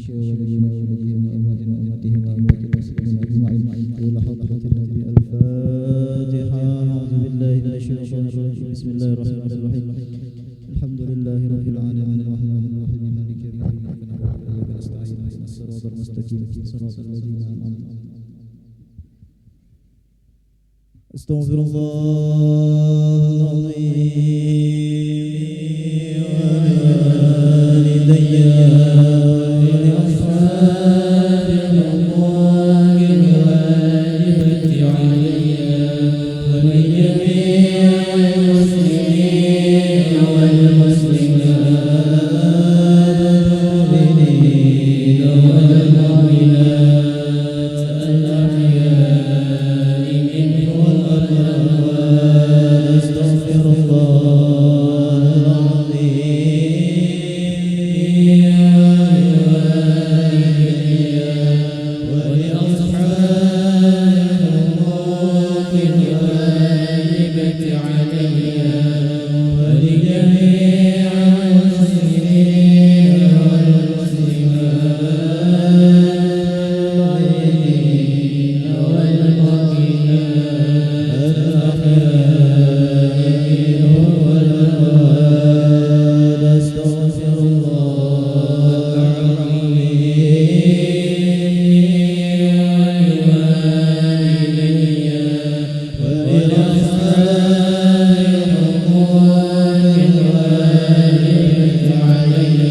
ولينا وليهم وأمتنا وأمتهم وأموات المسلمين أجمعين إلى حضرة النبي. الفاتحة. أعوذ بالله من الشيطان الرجيم. بسم الله الرحمن الرحيم. الحمد لله رب العالمين الرحمن الرحيم مالك يوم الدين إياك نعبد وإياك نستعين اهدنا الصراط المستقيم صراط الذين أنعمت عليهم. أستغفر الله العظيم ولوالدي ولأصحاب الأموال الواجبة علي ولجميع المسلمين والمسلمات المؤمنين والمؤمنات الأحياء منهم والأموات. أستغفر الله العظيم ولأصحاب الحقوق الواجبة علي ولجميع المسلمين والمسلمات والمؤمنين الأحياء منهم والأموات. أستغفر الله العظيم ولأصحاب الحقوق الواجبة علي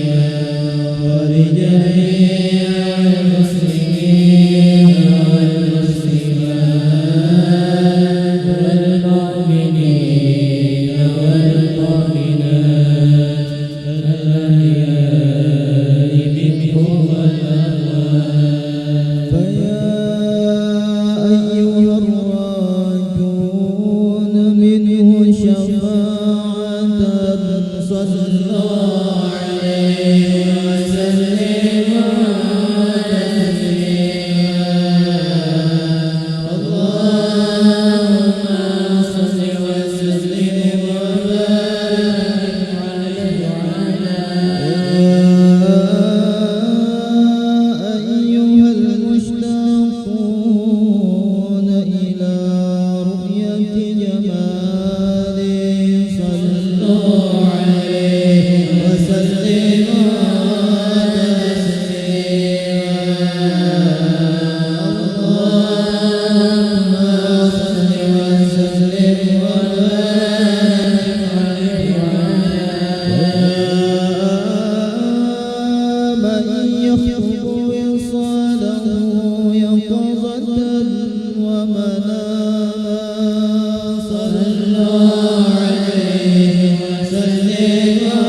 ولجميع المسلمين والمسلمات والمؤمنين والمؤمنات الأحياء منهم والأموات. فيا أيها الراجون منه شفاعة صلوا عليه وسلموا تسليما. اللهم صل وسلم وبارك عليه وعلى أيها المشتاقون إلى رؤية جماله صلوا عليه وسلموا اللهم صل وسلم وبارك عليه وعلى من يخطب وصاله يقظة ومناما صلوا عليه وسلموا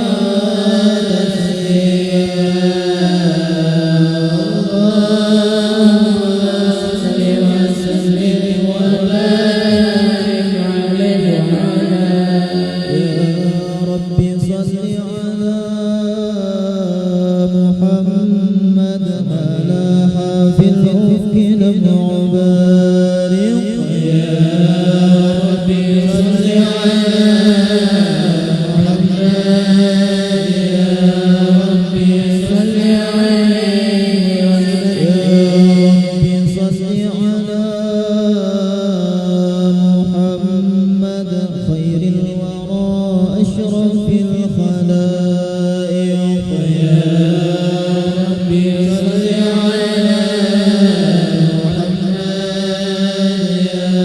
محمد ملاح في الأفق لم عبارق. يا ربي صل على محمد يا ربي صل عليه وسلم. يا ربي صل على محمد خير الورى أشرف الخلائق. يا ربي صل على محمد يا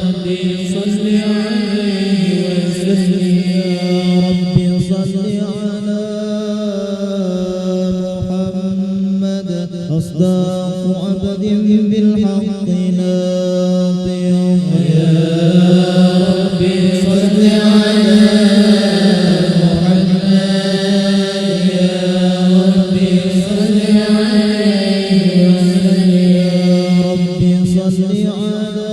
ربي صل عليه وسلم. يا ربي صل على محمد أصداق عبد بالحق ناطق. يا ربي صل على محمد يا ربي صل عليه وسلم. يا ربي صل على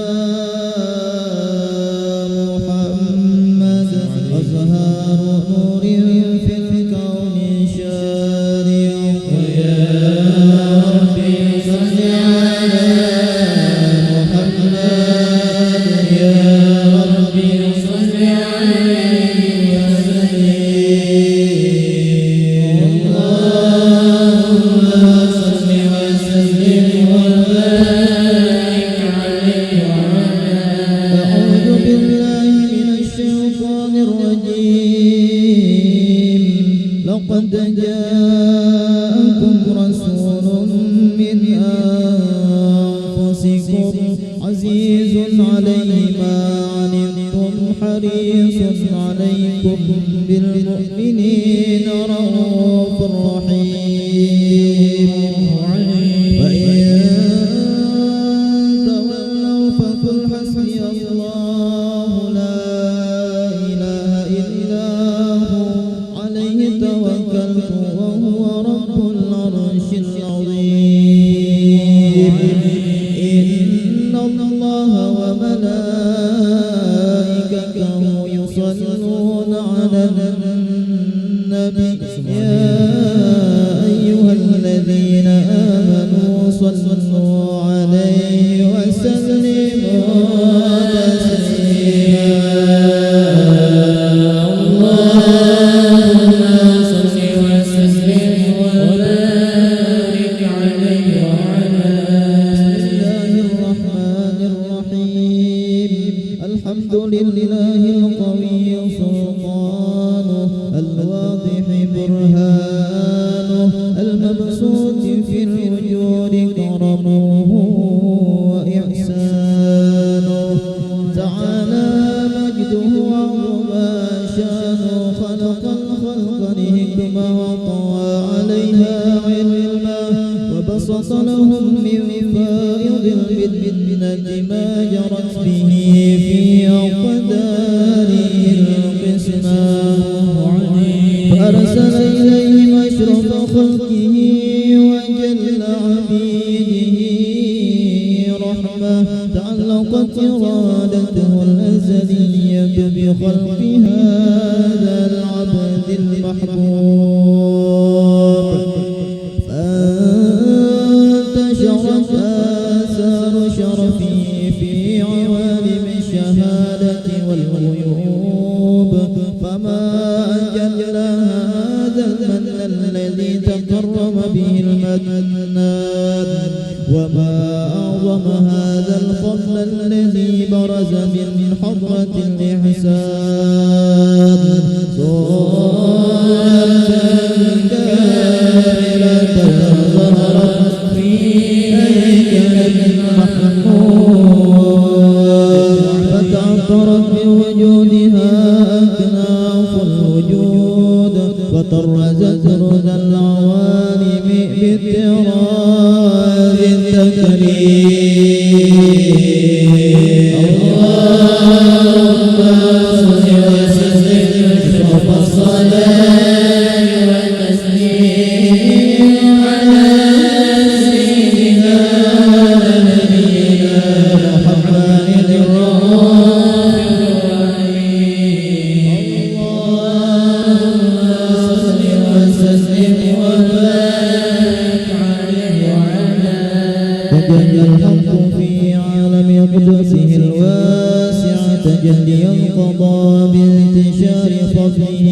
محمد أزهار نور في الكون شارق. يا ربي صل على جاءكم رسول من أنفسكم عزيز عليه ما عنتم حريص عليكم بالمؤمنين رؤوف رحيم فإن تولوا فقل حسبي الله لا إله إلا هو عليه توكلت وهو رب العرش العظيم إن الله وملائكته يصلون على النبي يا أيها الذين آمنوا صلوا عليه وسلموا الحمد لله القوي سلطانه الواضح برهانه المبسوط في الوجود كرمه وإحسانه تعالى مجده وعظم شانه خلق الخلق لحكمة وطوى عليها علما وبسط لهم من فائض المنة ما جرت به في أقداره القسمة فأرسل إليهم أشرف خلقه وجل عبيده رحمة تعلقت إرادته الأزلية بخلق هذا العبد المحبوب فانتشرت آثار شرفه في عوالم الشهادة والغيوب فما أجل هذا المن الذي تكرم به المنان وما أعظم هذا الفضل الذي برز من حضرة الإحسان صورة كاملة ظهرت في هيكل محمود فتعطرت بوجودها أكناف الوجود وطرزت رد العوالم بالطراز التكريم اللهم صل وسلم أشرف الصلاة والتسليم على سيدنا نبينا محمد الرؤوف الرحيم اللهم صل وسلم وبارك عليه وعلى تجلى الحق في عالم قدسه الواسع تجلي القضاء بانتشار فضله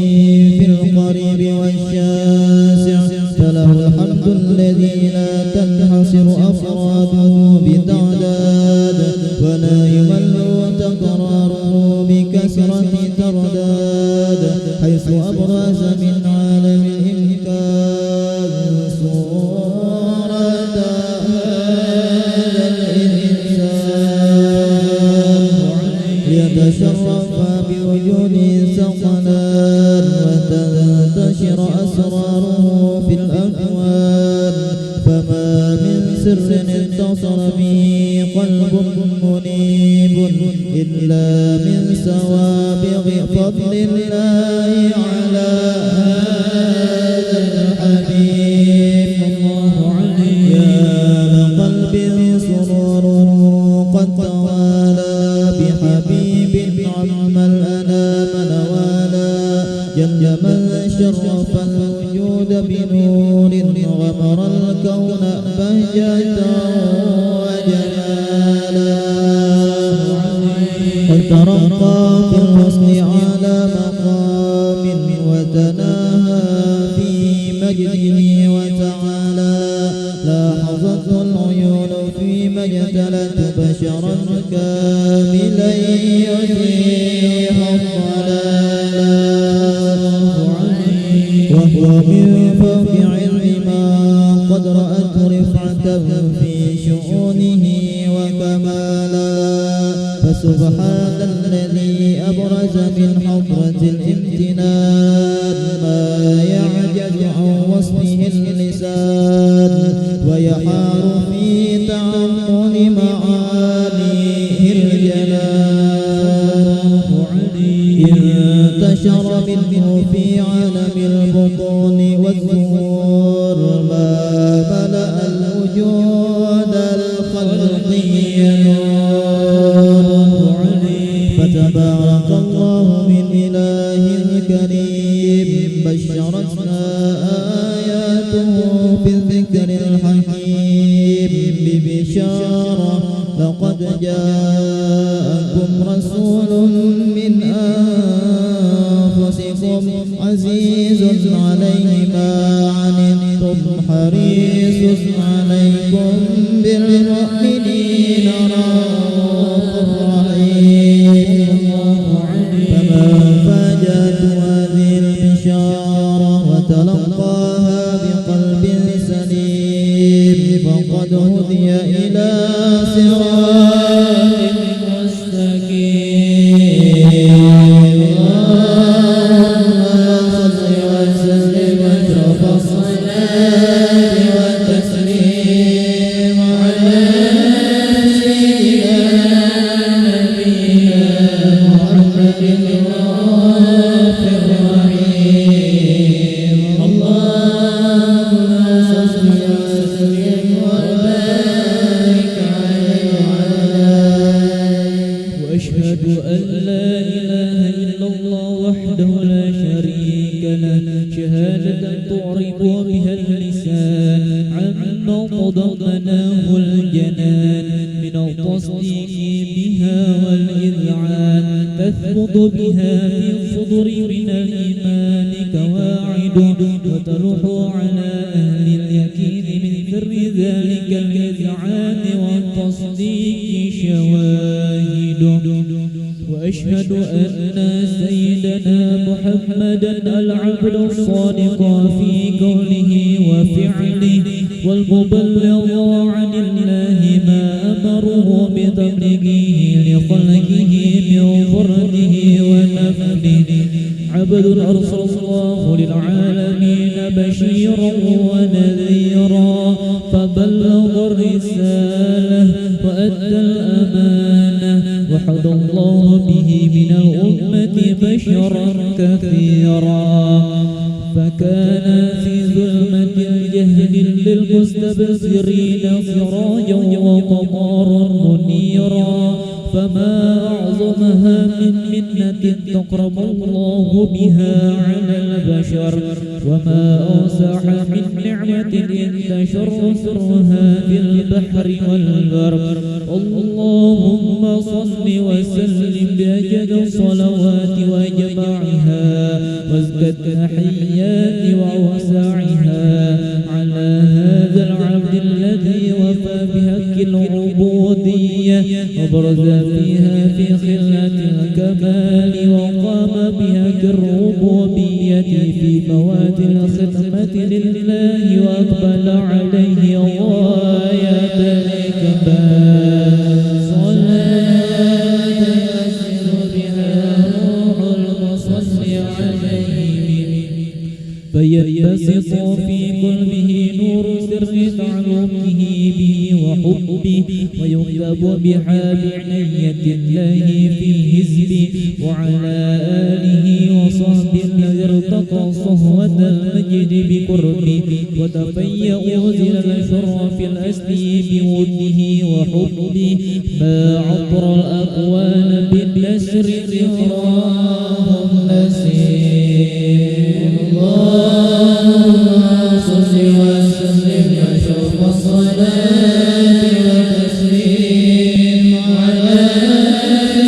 في القريب والشاسع فله الحمد الذي لا تنحصر أفراده بتعداد ولا يمل تكراره بكثرة ترداد حيث أبرز من عالم الإمكان صورة هذا الإنسان ليتشرف بوجود ثقلان وتنتشر أسراره في الأكوان فما من سر اتصل به قلب منيب إلا من سوابغ فضل الله على هذا الحبيب الله عليه يا لقلب سروره قد توالى بحبيب عم الأنام نوالا جل من شرف الوجود بنور غمر الكون بهجة وجلالا قد ترقى في الحسن على مقام وتناهى في مجده وتعالى لاحظته العيون فيما اجتلت بشرا كاملا يزيح الضلال وهو من فوق في شؤونه وكمالا فسبحان الذي أبرز من حضرة الامتنان ما يعجز عن وصفه اللسان ويحار في تعمل معانيه الجلال انتشر منه في عالم البطون والظهور ما ملأ الوجود الخلقي نور فتبارك الله من إله كريم بشرتنا آياته في الذكر الحكيم ببشارة لقد جاءكم رسول من أنفسكم عزيز عليه ما عنتم حريص عليكم بالمؤمنين رؤوف رحيم فمن فاجأته هذه البشارة وتلقاها بقلب سليم فقد هدي إلى صراط مستقيم اللهم صل وسلم أشرف الصلاة والتسليم على سيدنا نبينا محمد الرؤوف الرحيم اللهم صل وسلم وبارك عليه وعلى آله وأشهد أن لا إله إلا الله وحده لا شريك له شهادة تعرب بها اللسان عما تضمنه الجنان من التصديق بها والإذعان تثبت بها في الصدر من الإيمان كواعد وتلوح على أهل اليقين من سر ذلك الإذعان والتصديق شواهد وأشهد أن سيدنا محمدا العبد الصادق في قوله وفعله والمبلغ عن الله ما أمره بتبليغه لخلقه من فرده ونفله عبد أرسل الله للعالمين بشيرا ونذيرا فبلغ الرسالة وأدى الأمانة وحد الله به من الأمة بشرا كثيرا فكان في ظلمة الجهل للمستبصرين سراجا وقمرا منيرا فما أعظمها من منة تقرب الله بها على البشر وما أوسع من نعمة انتشر سرها في البحر والبر اللهم صل وسلم بأجل الصلوات وجماعها وازكى التحيات وأوساعها على هذا العبد الذي وفى بحق العبودية وبرز فيها في خلة الكمال وقام بحق الربوبية في مواد الخدمة لله وأقبل عليه غاية الإقبال صلاة يسر بها روح المصلي عليه فينبسط في قلبه نور سر تعلقه به وحبه ويكتب بها بعناية الله في الحزب وعلى آله وصحبه الذي ارتقى صهوة المجد بقربه وتفيأ زل الشرف الأسلي بوده وحبه ما عطر الأكوان بالنسر ذكراهم نسيم اللهم صل وسلم أشرف الصلاة والتسليم على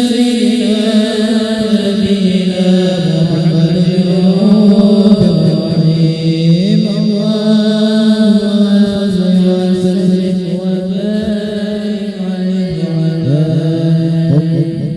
سيدنا نبينا محمد الرؤوف الرحيم اللهم صل وسلم وبارك عليه وعلى خبيري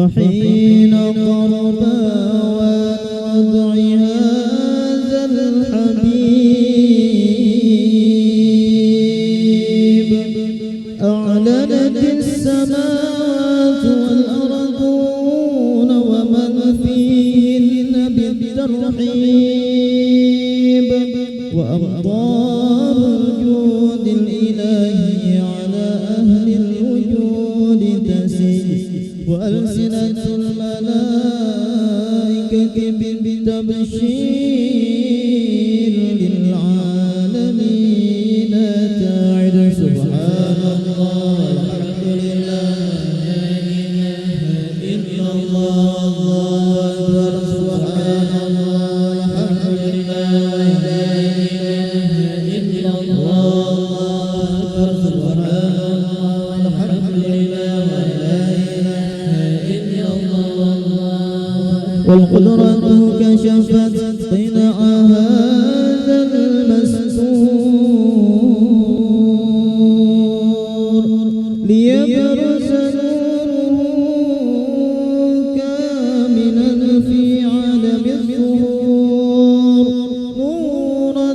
فحين قربا ووضع هذا الحبيب أعلنت السماوات والأرضون ومن فيهن بالترحيب وأمطار الجود الإلهي على أهل الوجود تسيل وألسنة الملائكة بالتبشير للعالمين تعد سبحان الله الحمد لله لا إله إلا الله الله أكبر سبحان الله الحمد لله لا إله إلا الله الله أكبر سبحان الله الحمد لله لا إله إلا الله والقدرة كشفت قناع هذا المستور ليبرز نوره كاملا في عالم الظهور نورا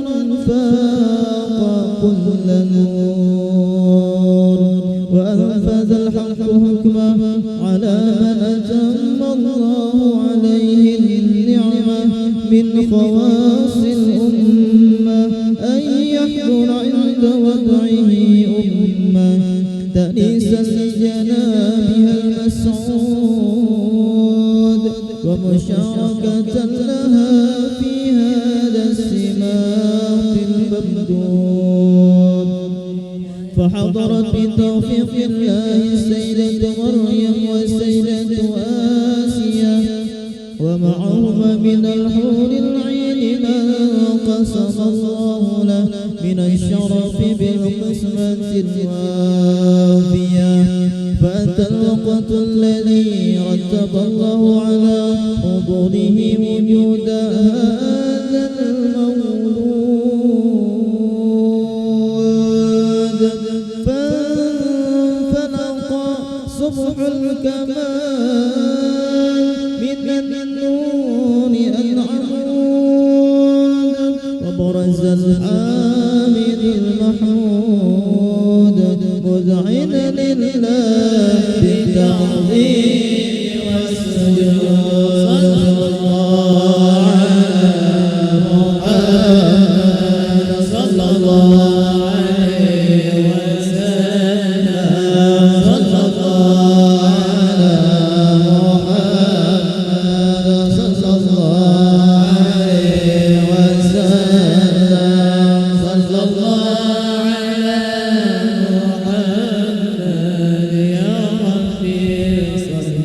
فاق كل نور وأنفذ الحق حكمه على من أتم الله عليه النعمة من خواص الأمة أن يحضر عند وضعه أمة تأنيسا لجنابها المسعود ومشاركة لها في هذا السماق الممدود فحضرت بتوفيق الله السيدة مريم والسيدة آسيا ومعهما من الحور العين ما قسم الله له من الشرف بالقسمة الوافية فأتى الوقت الذي رتب الله على حضوره وجود هذا المولود فانفلق صبح الكمال من النور العمود وبرز الحامد المحمود مذعنا لله بالتعظيم والسجود صلى الله على محمد صلى الله عليه وسلم صلى الله على محمد صلى الله عليه وسلم صلى الله على محمد يا ربي صل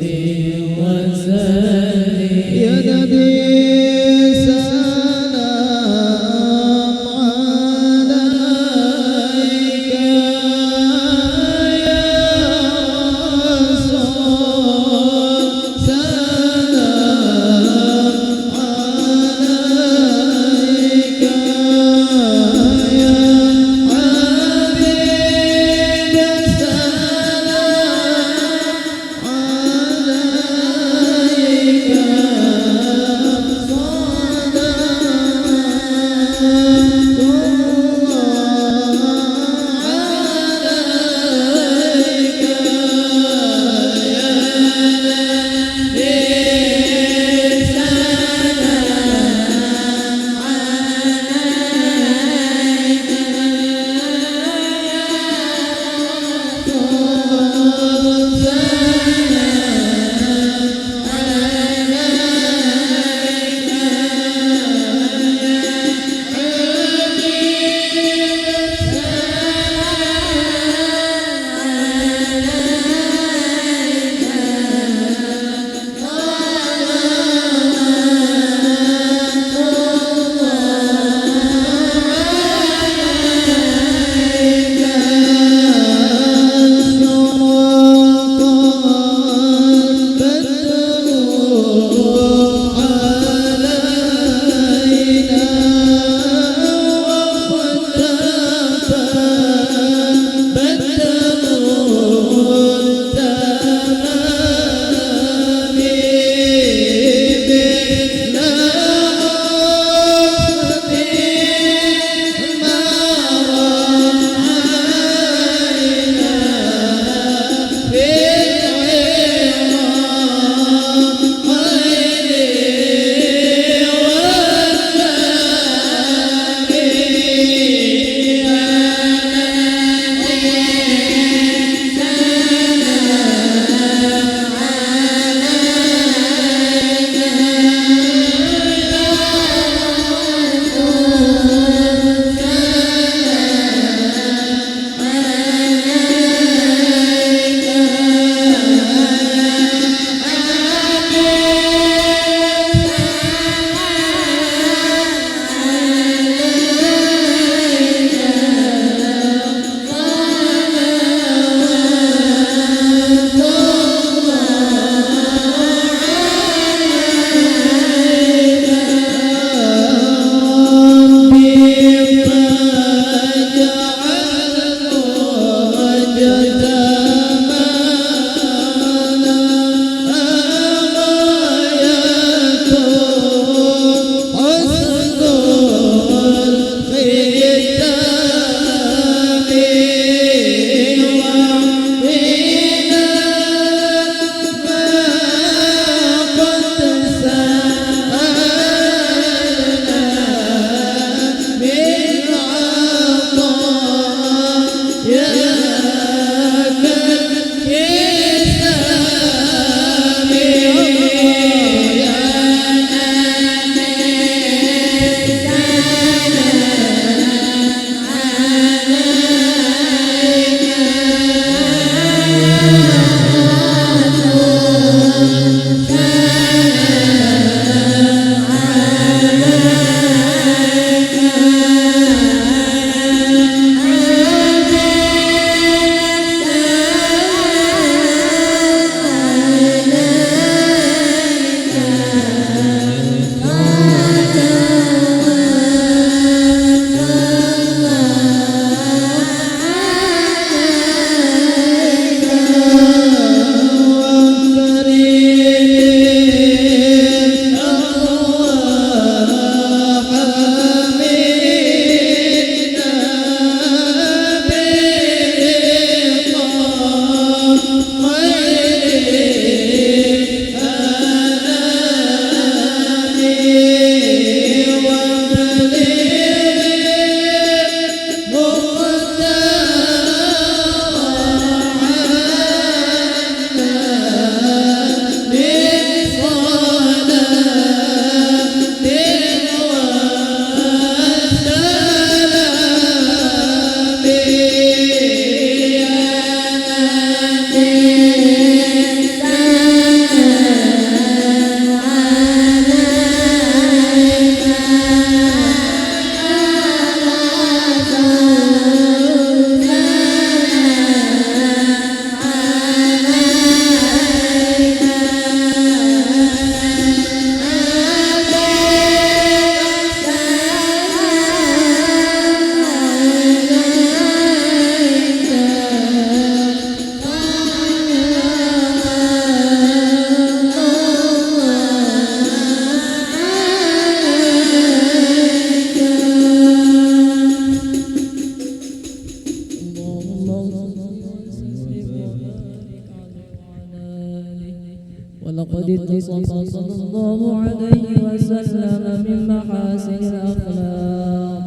ولقد اتصف صلى الله عليه وسلم من محاسن الأخلاق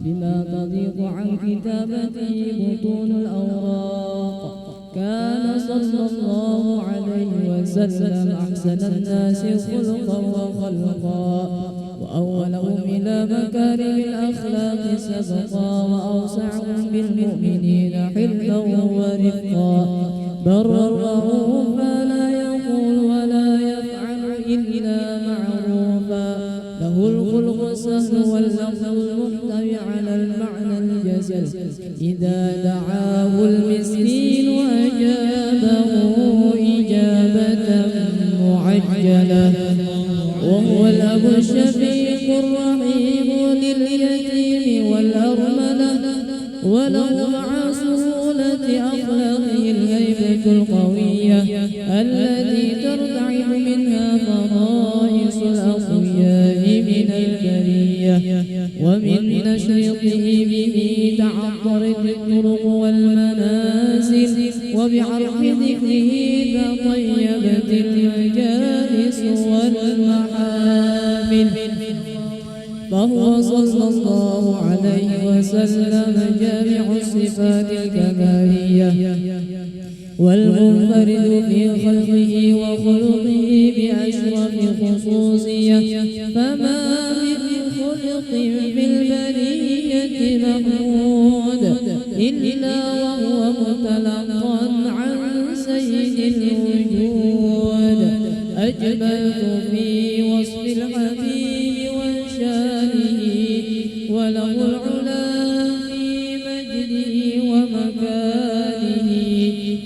بما تضيق عن كتابته بطون الأوراق. كان صلى الله عليه وسلم أحسن الناس خلقا وخلقا، وأولهم إلى مكارم الأخلاق سبقا، وأوسعهم بالمؤمنين حلا ورفقا. برا رؤوفا لا يقول ولا يفعل إلا معروفا، له الخلق السهل واللفظ المحتوي على المعنى الجزل. إذا دعاه المسكين أجابه إجابة معجلة، وهو الأب الشفيق الرحيم لليتيم والأرملة، وله مع سهولة أخلاقه الهيبة القوية التي ترتعد منها فرائص الأقوياء من البرية. ومن نشرته به تعطرت الطرق والمنازل، وبعرف ذكره تطيبت المجالس والمحافل. فهو صلى الله عليه وسلم جامع الصفات الكمالية، والمنفرد في خلقه وخلقه بأشرف خصوصية. فما من خلق في البرية محمود إلا وهو متلقى عن سيد الوجود. أجملت في وصف الحبيب وانشانه، وله العلا في مجده ومكانه.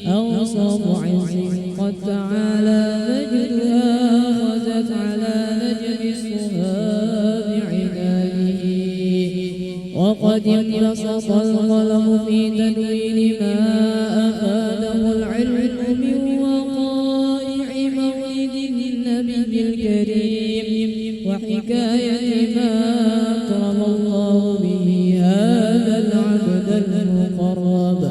أوصاف عز قد تعالى مجدها خزت على نجم الصهاب عنانه، وقد انبسط القلم في تدوين ما أفاده العلم من وقائع مولد النبي الكريم، وحكاية ما أكرم الله به هذا العبد المقرب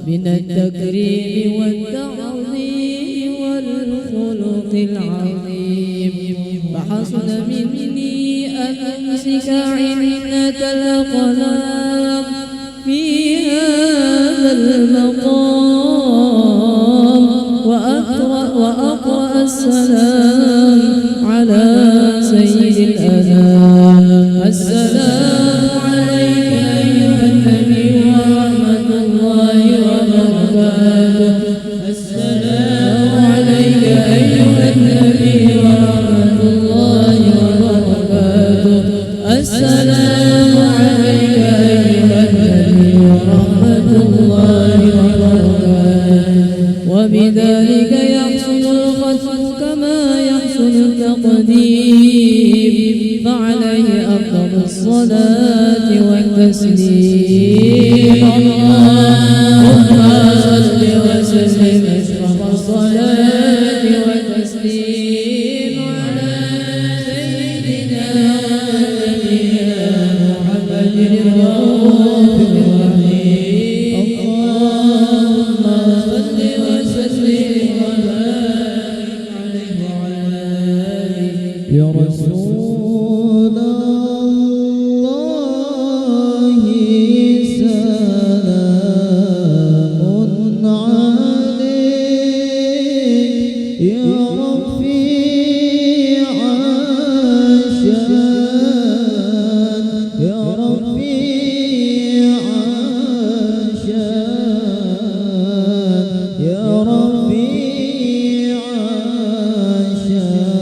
من التكريم والتعظيم والخلق العظيم. فحسن مني أن أمسك عنة الأقلام في هذا المقام، وأقرأ السلام على سيد الأنام. السلام عليك أيها النبي ورحمة الله وبركاته. السلام عليك أيها النبي ورحمة الله وبركاته. السلام عليك أيها النبي ورحمة الله وبركاته. وبذلك يحصل الختم كما يحصل التقديم، فعليه أفضل الصلاة والتسليم. اللهم صل وسلم أشرف الصلاة والتسليم على سيدنا نبينا محمد الرؤوف الرحيم. اللهم صل وسلم وبارك عليه وعلى آله. يا رسول الله سلام عليك، يا رفيع الشان، يا رفيع الشان، يا رفيع الشان.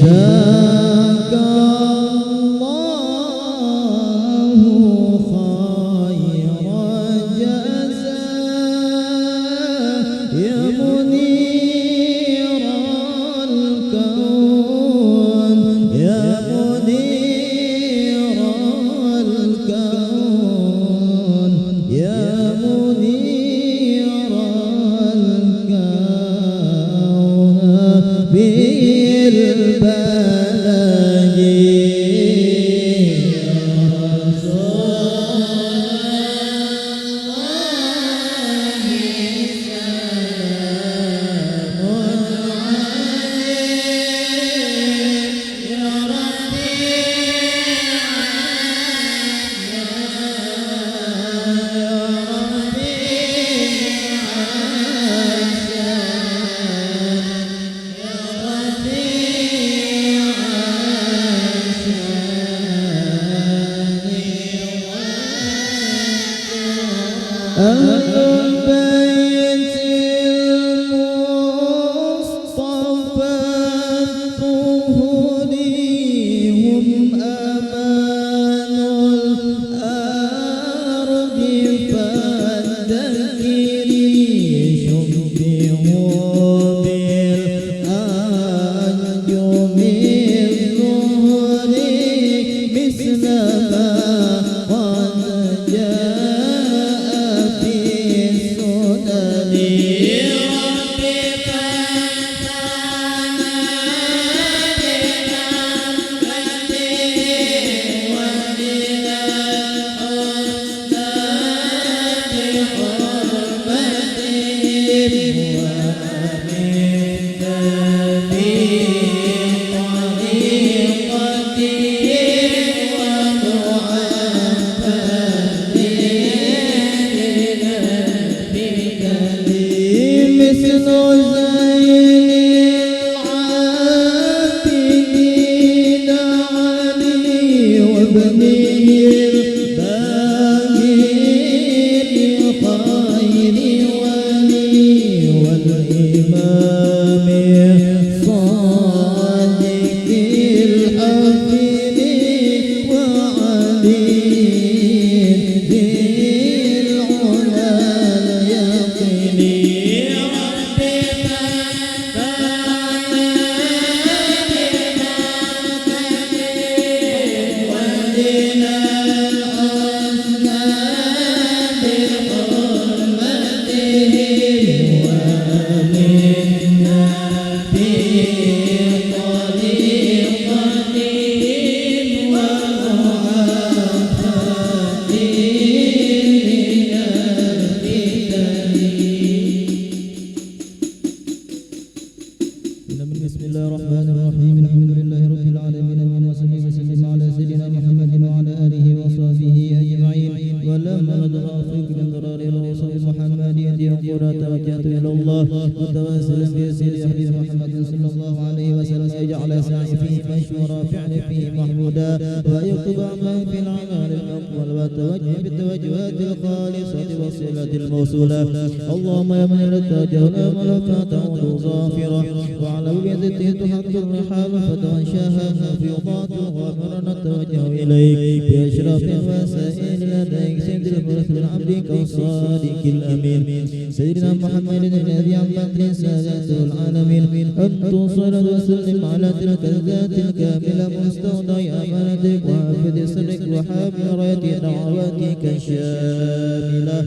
جزاك الله خير جزاء يا منير الكون يا منير الكون يا منير الكون بالبلد يا رسول الله سلام عليك يا ربي أهل البيت المصطفى الطهري هم أمان الأرض فالذكري شبهوا بالأنجم الظهر مثل ما قد جاء في السنن مثل زين العابدين علي وابنه الباقي خير ولي والإمام الصادق الحفيظ وعلي ذي العلا اليقين بسم الله الرحمن الرحيم الحمد لله رب العالمين اللهم صل وسلم على سيدنا محمد وعلى آله وصحبه أجمعين ولما نترافق من ضرار الرسول محمد يقول توجهت إلى الله متواصلا بسيد حبيب محمد صلى الله عليه وسلم يجعل سعي فيه مشهورا فعل فيه محمودا ويكتب عمله في العمل المقبول والتوجه بالتوجهات الخالصة والصلة الموصولة. اللهم يا من ارتجه الأمل فتعود ظافرة، وعلى بيدته تحط الرحال فتغشاها مفيضات غامرة نتوجه إليك بأشرف الوسائل لديك سيد المرسل عبدك الصادق الأمين سيدنا محمد الذي عمت رسالة العالمين أن تصل وسلم على تلك الذات الكاملة مستودع أمانتك وحافظ سرك وحامل راية دعواتك الشاملة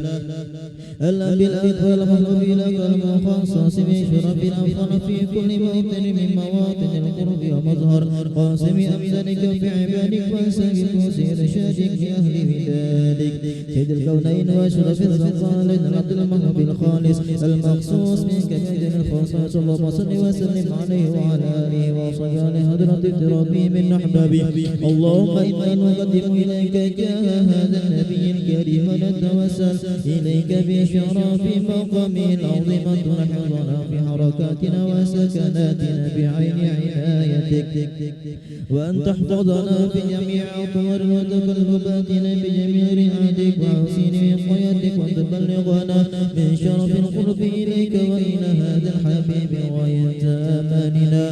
الأنبياء والمحبوبين كالمخصص بشرف الأفضل في كل موطن من مواطن القرب ومظهر قاسم أمثالك في عبادك وسبك وسير شادك لأهل ودادك سيد الكونين وأشرف الثقالين العبد المحبوب الخالص المخصوص منك بأجل الخصائص. اللهم صل وسلم عليه وعلى آله وصحبه على حضرة الترابي من أحبابي. اللهم إنا نقدم إليك جاه هذا النبي الكريم ونتوسل إليك بشرف مقامه العظيم تلحظنا في حركاتنا وسكناتنا بعين عنايتك، وأن تحفظنا في جميع أطوار وتقلباتنا بجميع رعايتك وحسين وقايتك، وأن تبلغنا من شرف القرب إليك وإلى هذا الحبيب غاية آمالنا.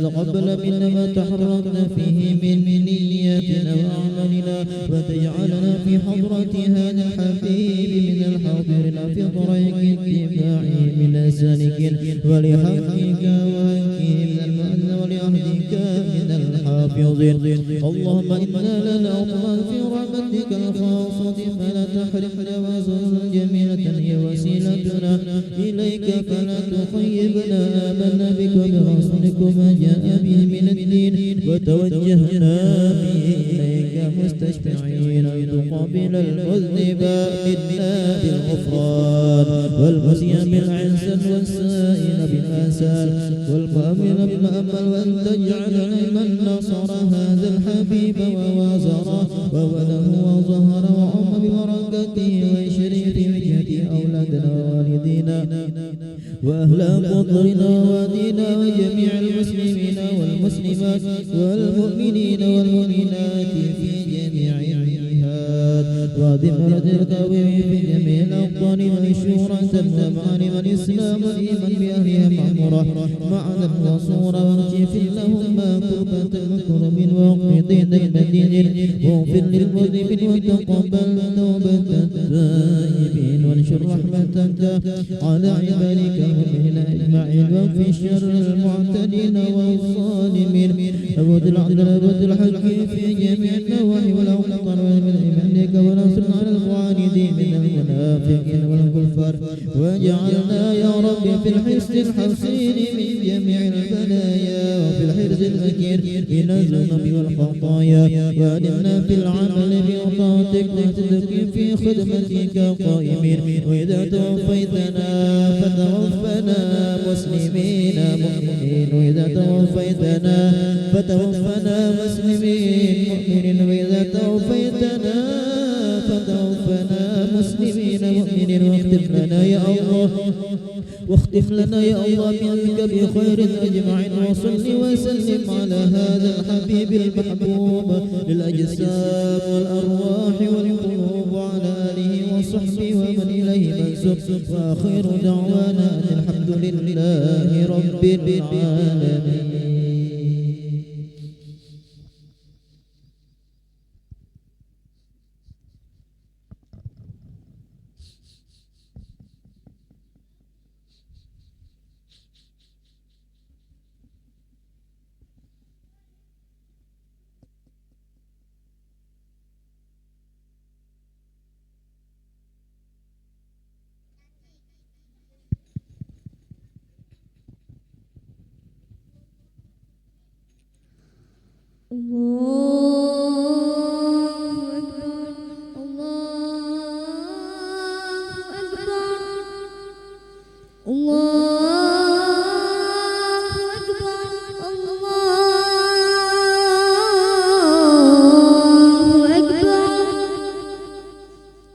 تقبل منا ما تحركنا فيه من نياتنا وأعمالنا، وتجعلنا في حضرة هذا الحبيب من الحاضرين في طريق اتباعه من السالكين، ولحقك وحقه من المؤمن ولعهدك من الحافظين. اللهم إنا لنا أطمع في رحمتك الخاصة فلا تحرمنا وزرا جميلة هي وسيلتنا إليك فلا تخيبنا. آمنا بك وبرسولك وما جاء به من الدين، وتوجهنا به إليك مستشفعين أن تقابل المذنب منا بالغفران، والمسيء بالعسل والسائل بالآسال، والمؤمن بالمأمل، وأن تجعل من نصر هذا الحبيب ووازره ووله وظهر وعم ببركته وشريف وجهته أولادنا ووالدينا وأهل قطرنا ووادينا وجميع المسلمين والمسلمات والمؤمنين والمؤمنات في جميع الجهات، وذمرة القوي في جميع الأوطان والشورى والمعاني والإسلام والإيمان بأهلها معمورة معنا وصورة، واكشف لهم ما كربة المكرم واقض المدين، واغفر للمذنبين وتقبل توبة التائبين، وانشر رحمتك على عبادك المؤمنين أجمعين، واكفي شر المعتدين والظالمين، أبد العدل أبد الحق في جميع النواحي والأوطان والمنك، ونصرنا على المعاندين من المنافقين والكفار، واجعلنا يا رب في الحرز الحصين من جميع البلايا وفي الحرز المكين من الذنوب والخطايا، وأدمنا في العمل بطاعتك وصدق في خدمتك قائمين، وإذا توفيتنا فتوفنا مسلمين مؤمنين، وإذا توفيتنا فتوفنا مسلمين مؤمنين، وإذا توفيتنا فتوفنا مسلمين مؤمنين، واختم لنا يا الله واختم لنا يا الله بأمرك بخير أجمعين، وصل وسلم على هذا الحبيب المحبوب للأجسام والأرواح والقلوب، وعلى آله وصحبه ومن إليه منسوب، وآخر دعوانا أن الحمد لله رب العالمين.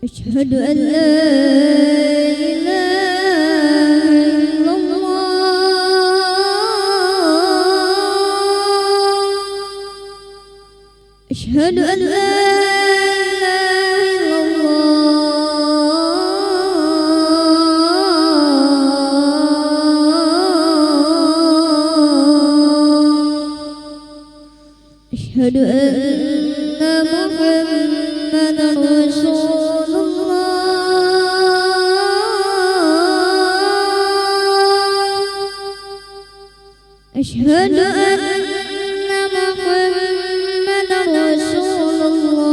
أشهد أن لا إله إلا الله، أشهد أن لا إله إلا الله، محمد رسول الله أشهد أن محمد رسول الله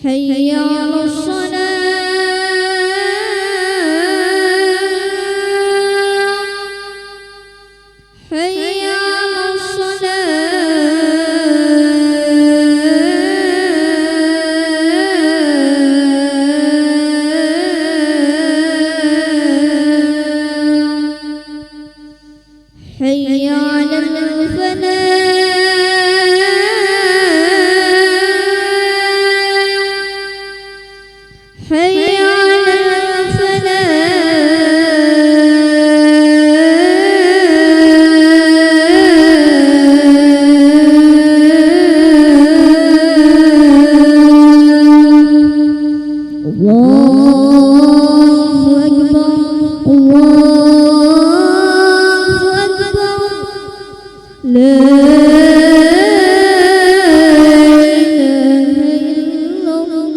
حي على الصلاة حي على الصلاة حي على الفلاح حي على الفلاح الله أكبر الله أكبر لا إله إلا الله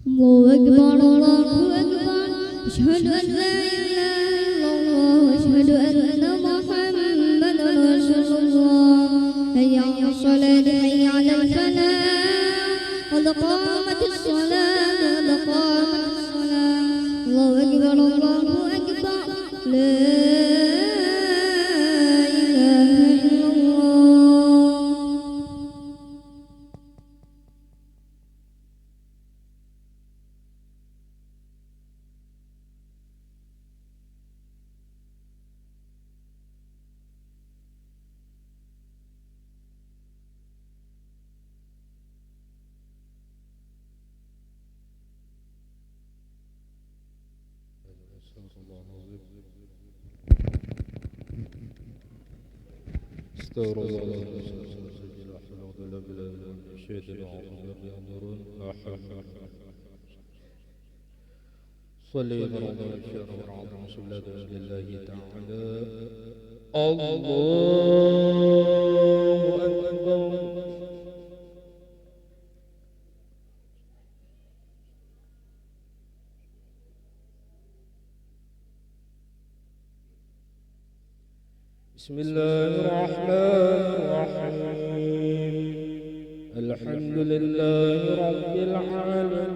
الله أكبر الله أكبر أشهد أن لا إله إلا الله أشهد أن محمدا رسول الله حي على الصلاة حي على الفلاح قد قامت الصلاة قد قامت الصلاة الله أكبر الله أكبر لا إله إلا الله استغفر الله لا حول ولا قوة إلا بالله الشهيد العظيم ينظرون لا حول ولا قوة صلي فرض الشهر والعظيم صلاة لله تعالى الله أكبر. بسم الله الرحمن الرحيم الحمد لله رب العالمين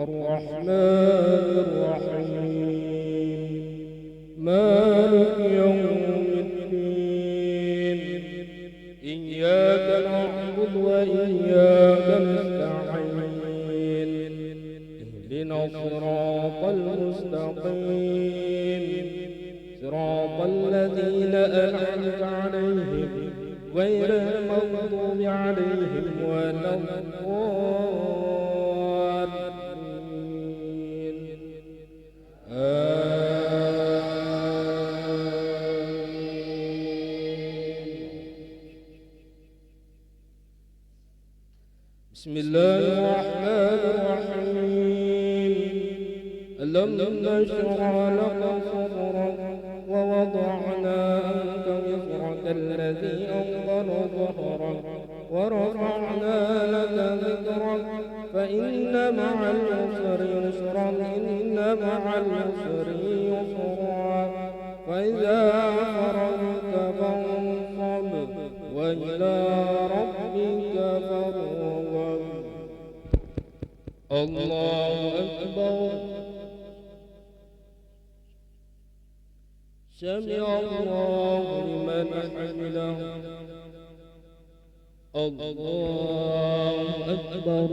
الرحمن الرحيم مالك يوم الدين إياك نعبد وإياك نستعين اهدنا الصراط المستقيم صراط الذين أنعمت عليهم غير المغضوب عليهم ولا الضالين بسم الله الرحمن الرحيم ألم نشرح لك صدرك ووضعنا عنك وزرك الذي أنقض ظهرك ورفعنا لك ذكرك فإن مع العسر يسرا إن مع العسر يسرا فإذا فرغت فانصب وإلى ربك فارغب. الله أكبر. سمع الله لمن حمده. الله أكبر.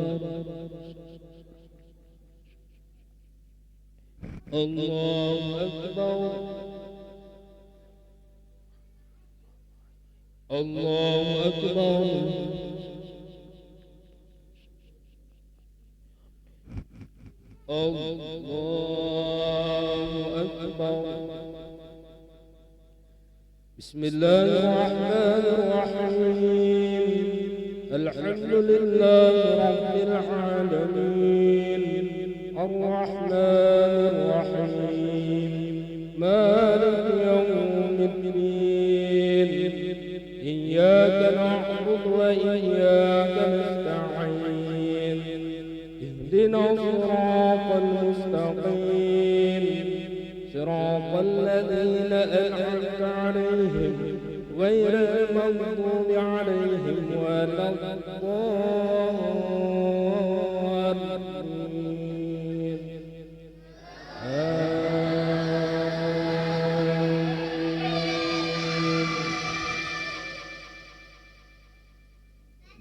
الله أكبر. الله أكبر. الله أكبر. بسم الله الرحمن الرحيم الحمد لله رب العالمين الرحمن الرحيم مالك يوم الدين إياك نعبد وإياك نستعين اهدنا الصراط المستقيم صراط الذين أنعمت عليهم غير المغضوب عليهم ولا الضالين.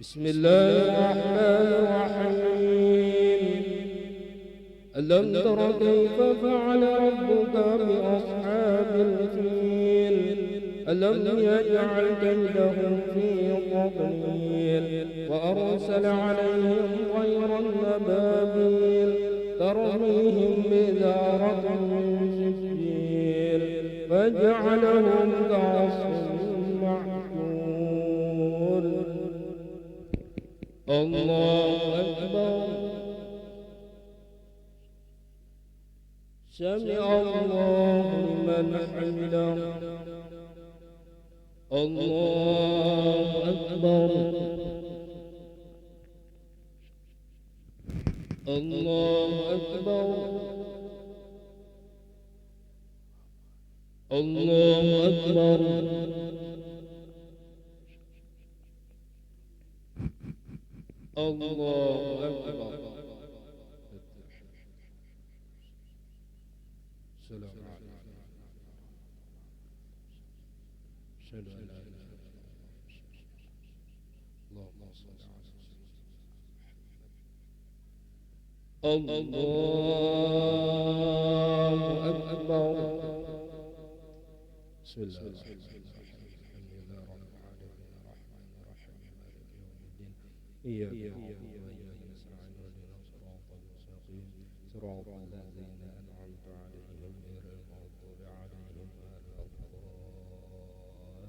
بسم الله الرحمن الرحيم ألم تر كيف فعل ربك بأصحاب الفيل ألم يجعل كيدهم في تضليل وأرسل عليهم طيرا أبابيل ترميهم بحجارة من سجيل فجعلهم كعصف مأكول. الله أكبر. سمع الله لمن حمده. الله أكبر. الله أكبر. الله أكبر. الله أكبر. السلام عليكم. أشهد أن لا إله إلا الله. اللهم صل على الله أكبر. بسم الله الرحمن الرحيم الحمد لله رب العالمين الرحمن الرحيم مالك يوم الدين إياك نعبد وإياك نستعين اهدنا الصراط المستقيم صراط الذين أنعمت عليهم غير المغضوب عليهم ولا الضالين.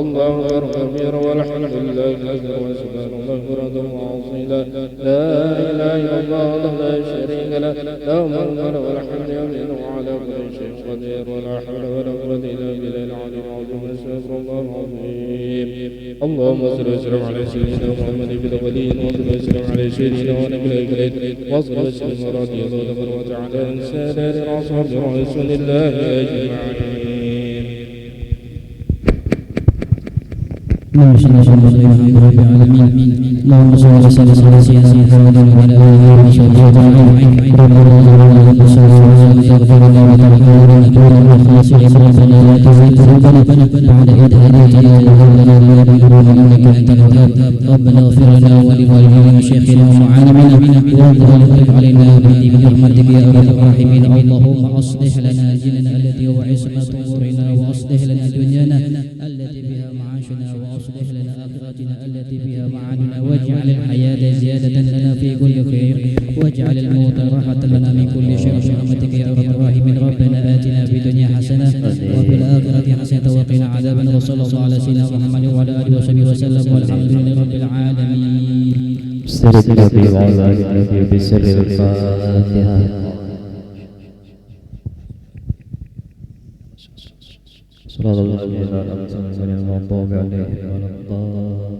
الله أكبر كبيرا والحمد لله كثيرا وسبحان الله بكرة وأصيلا لا إله إلا الله لا شريك له له الملك والحمد يمين وعلى كل شيء قدير ولا حول ولا قوة إلا بالله العلي العظيم استغفر الله العظيم اللهم صل وسلم على سيدنا محمد في الأولين وصل وسلم على سيدنا ونبي الآخرين وصل وسلم رضي الله وتعالى عن سائر أصحاب رسول الله أجمعين. اللهم صل وسلم على رب العالمين اللهم صل وسلم على سيدنا محمد وعلى اله وصحبه اجمعين ربنا صل وسلم تغفر لنا وترحمنا ونتوب الخاسرين ربنا لا تزغ قلوبنا بعد إذ هديتنا وهب لنا من لدنك انك انت الوهاب ربنا اغفر لنا ولوالدينا وشيخنا ومعلمنا وانظر علينا برحمتك يا ارحم الراحمين اللهم اصلح لنا ديننا التي هو عصمة امورنا واصلح لنا دنيانا التي بها معاشنا واصلح لنا آخرتنا التي بها معادنا واجعل الحياة زيادة لنا في كل خير واجعل الموت راحة لنا من كل شر برحمتك يا أرحم الراحمين ربنا آتنا في الدنيا حسنة وفي الآخرة حسنة وقنا عذاب النار وصلى الله على سيدنا محمد وعلى آله وصحبه وسلم والحمد لله رب العالمين. بسر الفاتحة. صراط الذين أنعمت عليهم غير المغضوب عليهم ولا الضالين.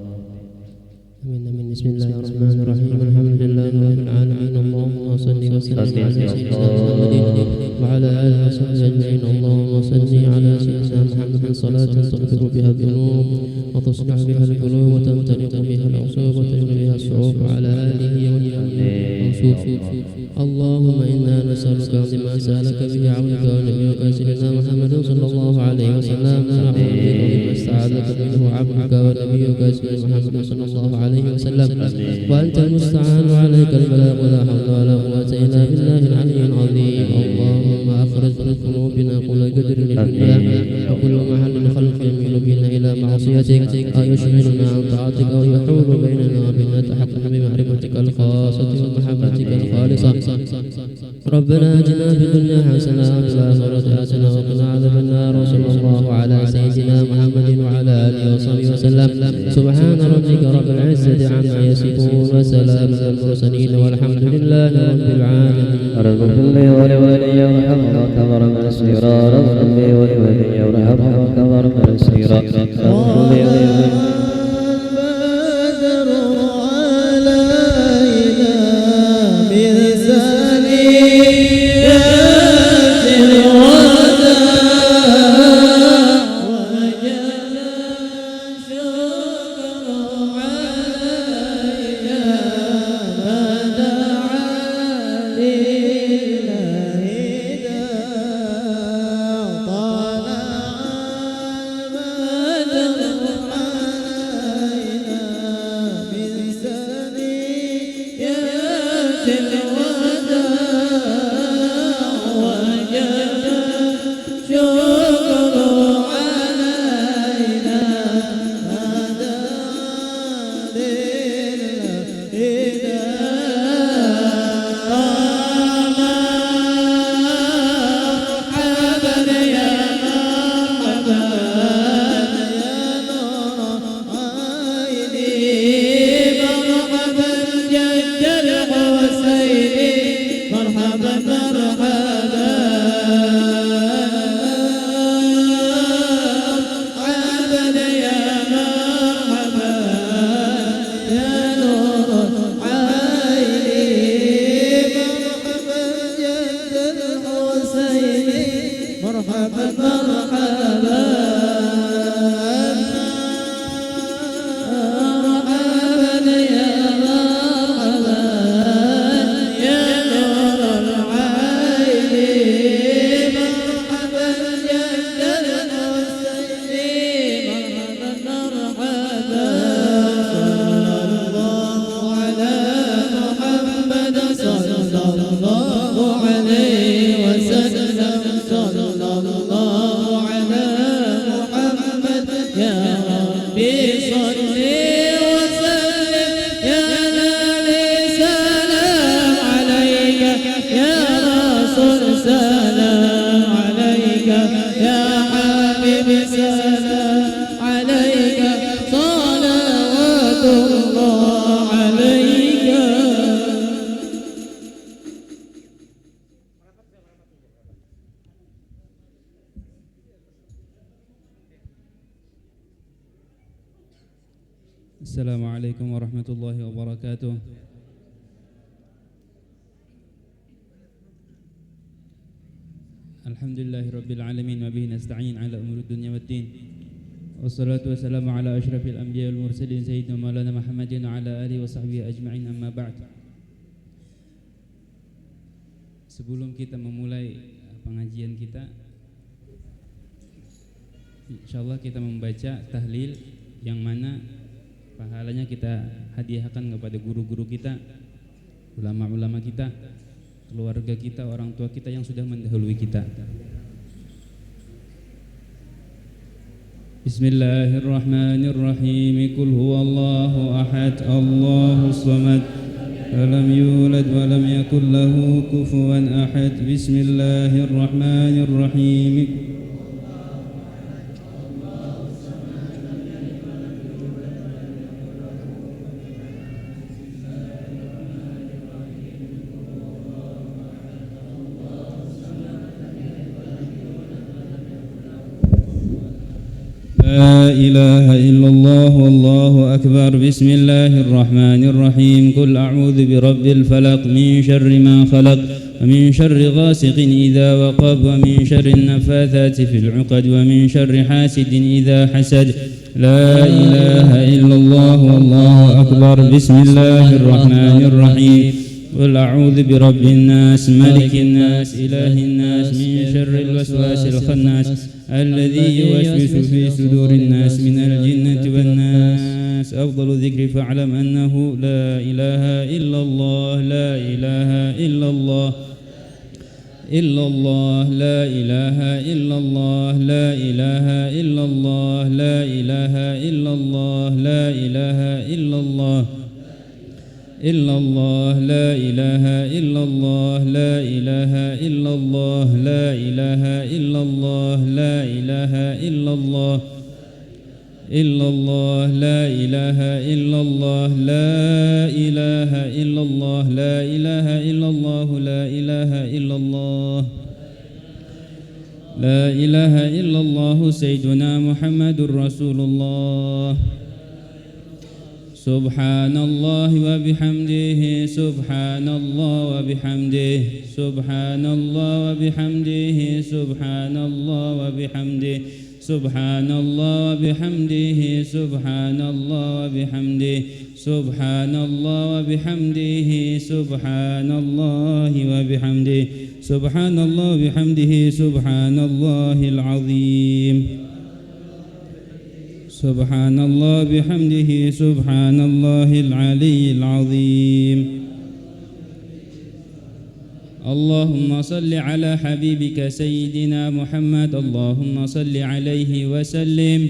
بسم الله الرحمن الرحيم الحمد لله رب العالمين اللهم صل وسلم على سيدنا محمد وعلى آله وصحبه أجمعين اللهم صل على سيدنا محمد صلاة تغفر بها الذنوب وتصلح بها القلوب وتمتلئ بها العصوب وتجل بها الصعوب وعلى آله وصحبه اللهم إنا نسألك بما سألك به عبدك ونبيك سيدنا محمد صلى الله عليه وسلم ونعوذ بك مما استعاذك منه عبدك ونبيك سيدنا محمد صلى الله عليه وسلم وأنت المستعان وعليك البلاغ ولا حول ولا قوة إلا بالله العلي العظيم اللهم أخرج من قلوبنا كل قدر للدنيا وكل محل خلق يميل بنا إلى معصيتك أو يشغلنا عن طاعتك أو يحول بيننا وبين تحكم بمعرفتك الخاصة ومحبتك الخالصة ربنا آتنا في الدنيا حسنة وفي الآخرة حسنة وقنا عذاب النار وصلى الله على سيدنا محمد وعلى آله وصحبه وسلم سبحان ربك رب العزة عما يصفون وسلام على المرسلين والحمد لله رب العالمين. رب لي ولولي ورحمه كبر مسيرا رب لي ولولي ورحمه كبر مسيرا رب لي سلام عليك Assalamualaikum warahmatullahi wabarakatuh. Alhamdulillahi rabbil alamin wa bihi nasta'in ala umuri dunya waddin. Wassalatu wassalamu ala asyrafil anbiya wal mursalin sayyidina maulana Muhammadin wa ala alihi wa sahbihi ajma'in, amma ba'd. Sebelum kita memulai pengajian kita, insyaallah kita membaca tahlil yang mana pahalanya kita hadiahkan kepada guru-guru kita, ulama-ulama kita, keluarga kita, orang tua kita yang sudah mendahului kita. Bismillahirrahmanirrahim. Qul huwallahu ahad, Allahus samad, lam yulad wa lam yakul lahu kufuwan ahad. Bismillahirrahmanirrahim. لا إله إلا الله والله أكبر. بسم الله الرحمن الرحيم. قل أعوذ برب الفلق من شر ما خلق ومن شر غاسق إذا وقب ومن شر النفاثات في العقد ومن شر حاسد إذا حسد. لا إله إلا الله والله أكبر. بسم الله الرحمن الرحيم. قل أعوذ برب الناس ملك الناس إله الناس من شر الوسواس الخناس الذي يوسوس في صدور الناس من الجنة والناس. أفضل الذكر فاعلم أنه لا إله إلا الله، لا إله إلا الله، إلا الله، لا إله إلا الله، لا إله إلا الله، لا إله إلا الله، لا إله إلا الله، إلا الله، لا إله إلا الله، لا إله إلا الله، لا إله إلا الله، لا إله إلا الله، إلا الله، لا إله إلا الله، لا إله إلا الله، لا إله إلا الله، لا إله إلا الله، لا إله إلا الله. سيدنا محمد رسول الله. سبحان الله وبحمده، سبحان الله وبحمده، سبحان الله وبحمده، سبحان الله وبحمده، سبحان الله وبحمده، سبحان الله وبحمده، سبحان الله وبحمده، سبحان الله وبحمده، سبحان الله وبحمده، سبحان الله العظيم. سبحان الله بحمده، سبحان الله العلي العظيم. اللهم صل على حبيبك سيدنا محمد، اللهم صل عليه وسلم.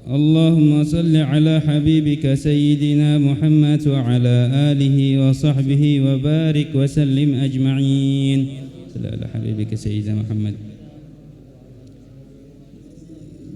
اللهم صل على حبيبك سيدنا محمد وعلى آله وصحبه وبارك وسلم أجمعين. صل على حبيبك سيدنا محمد.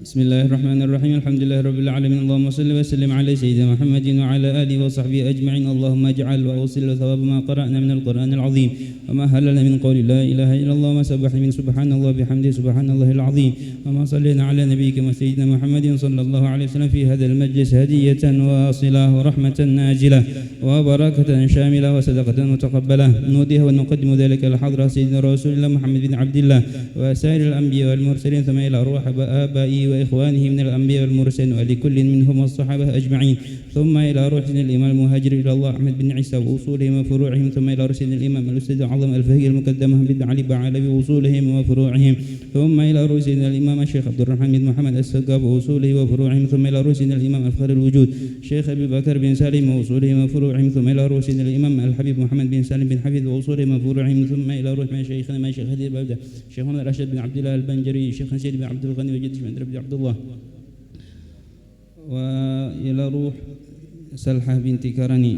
بسم الله الرحمن الرحيم. الحمد لله رب العالمين. اللهم صل وسلم على سيدنا محمد وعلى آله وصحبه أجمعين. اللهم اجعل وأوصل ثواب ما قرأنا من القرآن العظيم وما هللنا من قول لا إله إلا الله وما سبحنا من سبحان الله بحمده سبحان الله العظيم وما صلينا على نبيك وسيدنا محمد صلى الله عليه وسلم في هذا المجلس هدية واصلة ورحمة ناجلة وبركة شاملة وصدقة متقبلة. نوديها ونقدم ذلك الحضرة سيدنا رسول الله محمد بن عبد الله وسائر الأنبياء والمرسلين، ثم إلى أرواح آبائي وإخوانه من الأنبياء والمرسلين ولكل منهم والصحابة أجمعين، ثم إلى روح الإمام المهاجر إلى الله أحمد بن عيسى وأصولهم وفروعهم، ثم إلى روح الإمام الأستاذ الأعظم الفهي المقدمة بن علي بعلوي وأصولهم وفروعهم، ثم إلى روح الإمام الشيخ عبد الرحمن بن محمد السقاف وأصوله وفروعهم، ثم إلى روح الإمام الفخر الوجود شيخ أبي بكر بن سالم وأصولهم وفروعهم، ثم إلى روح الإمام الحبيب محمد بن سالم بن حفيظ وأصولهم وفروعهم، ثم إلى روح شيخنا ما شيخ هدي البلدة شيخ محمد الرشيد بن عبد الله البنجري، شيخ سيد بن عبد الغني وجد بن عبد الله، وإلى روح سلحة بنت كرني.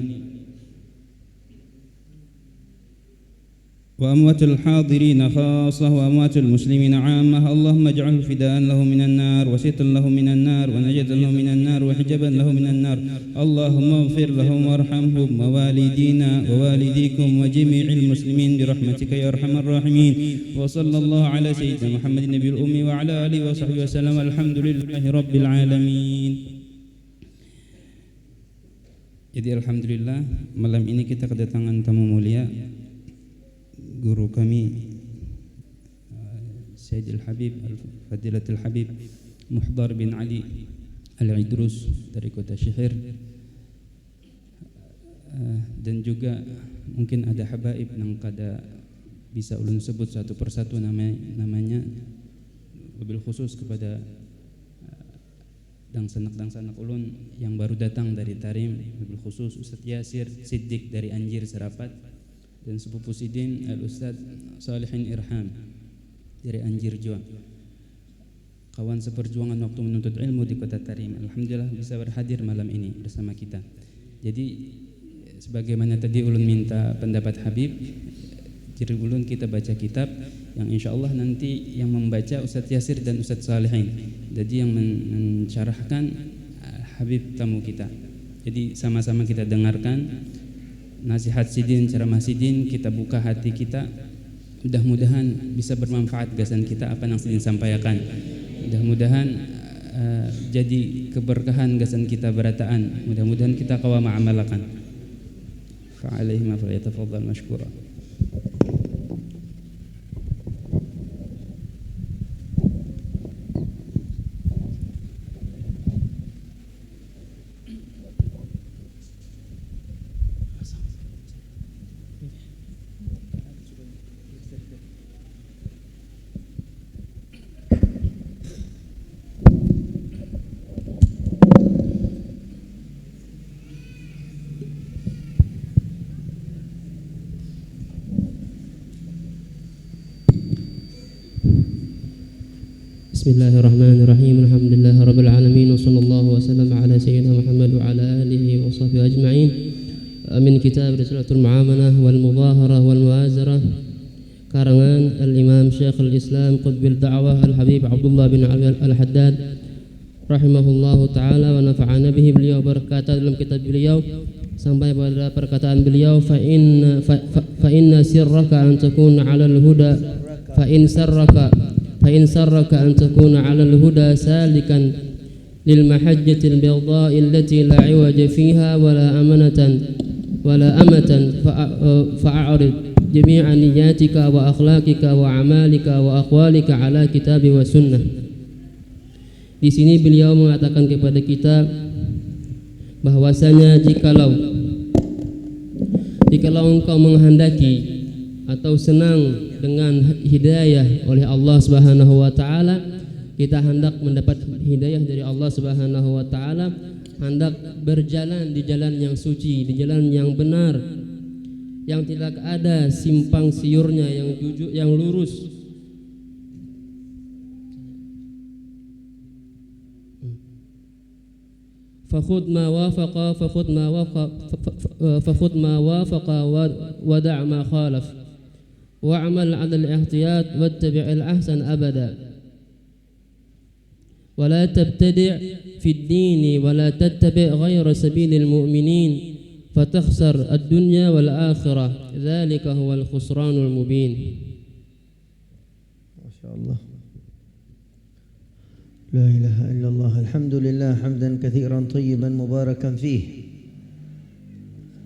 وأموات الحاضرين خاصة وأموات المسلمين عامة. اللهم اجعله فداء له من النار وسترا له من النار ونجاة له من النار وحجبا له من النار. اللهم اغفر لهم وارحمهم ووالدينا ووالديكم وجميع المسلمين برحمتك يا أرحم الراحمين. وصلى الله على سيدنا محمد النبي الأمي وعلى آله وصحبه وسلم. الحمد لله رب العالمين. Jadi alhamdulillah malam ini kita kedatangan tamu mulia, guru kami Sayyidil Habib Fadilatul Habib Muhdar bin Ali Al-Idrus dari kota Syihir, dan juga mungkin ada habaib yang kada bisa ulun sebut satu persatu namanya, wabil khusus kepada dangsanak ulun yang baru datang dari Tarim, wabil khusus Ustadz Yasir Siddiq dari Anjir Serapat, dan sepupu Sidin Al-Ustadz Salihin Irham dari Anjir Juang, kawan seperjuangan waktu menuntut ilmu di kota Tarim. Alhamdulillah bisa berhadir malam ini bersama kita. Jadi sebagaimana tadi ulun minta pendapat Habib, jadi ulun kita baca kitab yang insya Allah nanti yang membaca Ustadz Yasir dan Ustadz Salihin, jadi yang mensyarahkan Habib tamu kita. Jadi sama-sama kita dengarkan nasihat Sidin, ceramah Sidin, kita buka hati kita, mudah-mudahan bisa bermanfaat gasan kita apa yang Sidin sampaikan. Mudah-mudahan jadi keberkahan gasan kita berataan, mudah-mudahan kita kawa ma'amalakan. Fa'alaihi ma falyatafaddal mashkura. Bismillahirrahmanirrahim. Alhamdulillah rabbil alamin wa sallallahu wasallam ala sayyidina Muhammad wa ala alihi wa sahbihi ajma'in. Min kitab Risalatul Mu'amanah wal Mudaharah wal Muazarah, karangan Al-Imam Syekh Al-Islam Qutbil Da'wah Al-Habib Abdullah bin Ali Al-Haddad rahimahullahu ta'ala wa nafa'ana bihi. Beliau berkata dalam kitab beliau sampai pada perkataan beliau, fa inna sirraka an takuna 'ala al-huda fa in sarraka an takuna 'ala al-huda salikan lil mahajjati al-bayda'i allati la 'iwaja fiha wala amatan fa'arid jami'a niyyatika wa akhlaqika wa a'malika wa aqwalika 'ala kitabi wa sunnah. Di sini beliau mengatakan kepada kita bahwasanya jikalau engkau menghendaki atau senang dengan hidayah oleh Allah Subhanahu wa taala, kita hendak mendapat hidayah dari Allah Subhanahu wa taala, hendak berjalan di jalan yang suci, di jalan yang benar, yang tidak ada simpang siurnya, yang jujur, yang lurus. Fakhud ma wafaqa wa da' ma khalaf wa'amal 'ala al-ihtiyat wattabi' al-ahsan abada wa la tabtadi' fi ad-din wa la tattabi' ghayra sabilil mu'minin fatakhsar ad-dunya wal akhirah dzalika huwal khusranul mubin. Masyaallah. La ilaha illallah. Alhamdulillah hamdan katsiran tayyiban mubarakan fih.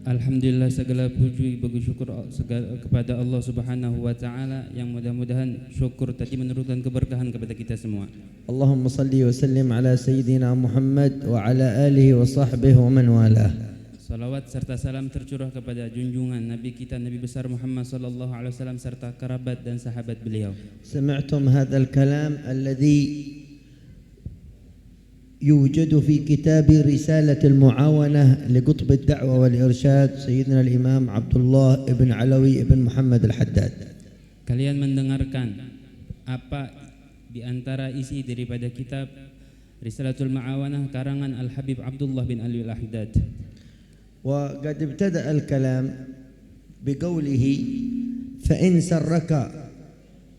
Alhamdulillah, segala puji bagi syukur kepada Allah Subhanahu wa taala yang mudah-mudahan syukur tadi menurunkan keberkahan kepada kita semua. Allahumma salli wa sallim ala sayyidina Muhammad wa ala alihi wa sahbihi wa man walah. Salawat serta salam tercurah kepada junjungan Nabi kita Nabi besar Muhammad sallallahu alaihi wasallam serta kerabat dan sahabat beliau. Sami'tum hadzal kalam alladhi يوجد في كتاب رسالة المعاونة لقطب الدعوة والإرشاد سيدنا الإمام عبد الله بن علوي بن محمد الحداد. Kalian mendengarkan apa di antara isi daripada kitab Risalatul Ma'awanah karangan Al-Habib Abdullah bin Ali Al-Haddad. وقد ابتدأ الكلام بقوله فإن سرك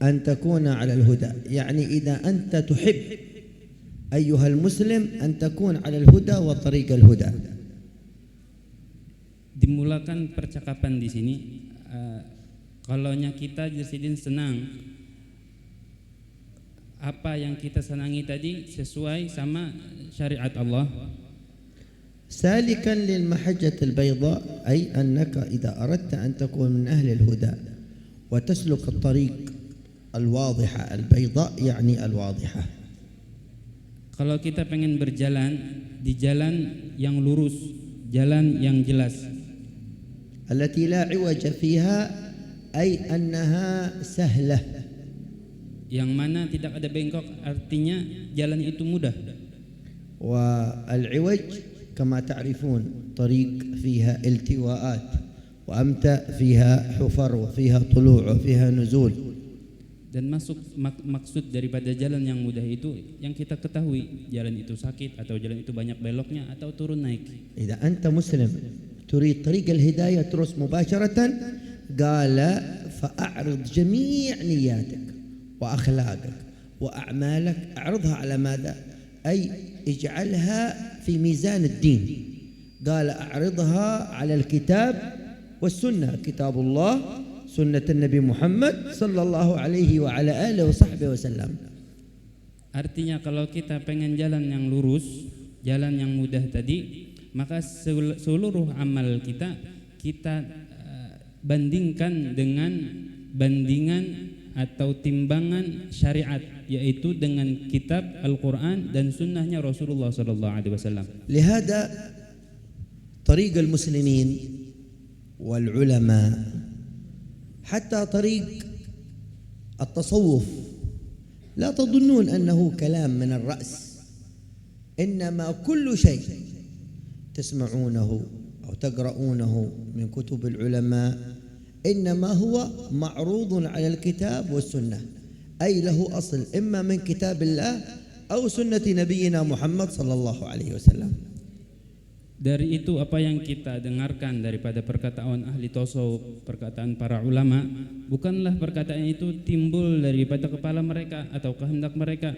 أن تكون على الهدى، يعني إذا أنت تحب أيها المسلم أن تكون على الهدى وطريق الهدى. Dimulakan percakapan di sini. Kalaunya kita Jersidin senang, apa yang kita senangi tadi sesuai sama syariat Allah. سالكا للمحجة البيضاء، أي أنك إذا أردت أن تكون من أهل الهدى وتسلك الطريق الواضحة البيضاء، يعني الواضحة. Kalau kita pengen berjalan di jalan yang lurus, jalan yang jelas, التي لا عوج فيها، أي أنها سهلة. yang mana tidak ada bengkok, artinya jalan itu mudah. والعوج كما تعرفون طريق فيها التواءات، وأمتى فيها حفر وفيها طلوع وفيها نزول. Dan maksud daripada jalan yang mudah itu yang kita ketahui, jalan itu sakit atau jalan itu banyak beloknya atau turun naik. إذا أنت مسلم تريد طريق الهداية ترس مباشرة، قال فأعرض جميع نياتك وأخلاقك وأعمالك، أعرضها على ماذا؟ أي اجعلها في ميزان الدين. قال أعرضها على الكتاب والسنة، كتاب الله سنة النبي محمد صلى الله عليه وعلى آله وصحبه وسلم. Artinya kalau kita pengen jalan yang lurus, jalan yang mudah tadi, maka seluruh amal kita bandingkan dengan bandingan atau timbangan syariat, yaitu dengan kitab Al-Quran dan sunnahnya Rasulullah SAW. لهذا طريق المسلمين والعلماء حتى طريق التصوف لا تظنون أنه كلام من الرأس، إنما كل شيء تسمعونه أو تقرؤونه من كتب العلماء إنما هو معروض على الكتاب والسنة، أي له أصل إما من كتاب الله أو سنة نبينا محمد صلى الله عليه وسلم. Dari itu apa yang kita dengarkan daripada perkataan ahli tasawuf, perkataan para ulama, bukanlah perkataan itu timbul daripada kepala mereka atau kehendak mereka.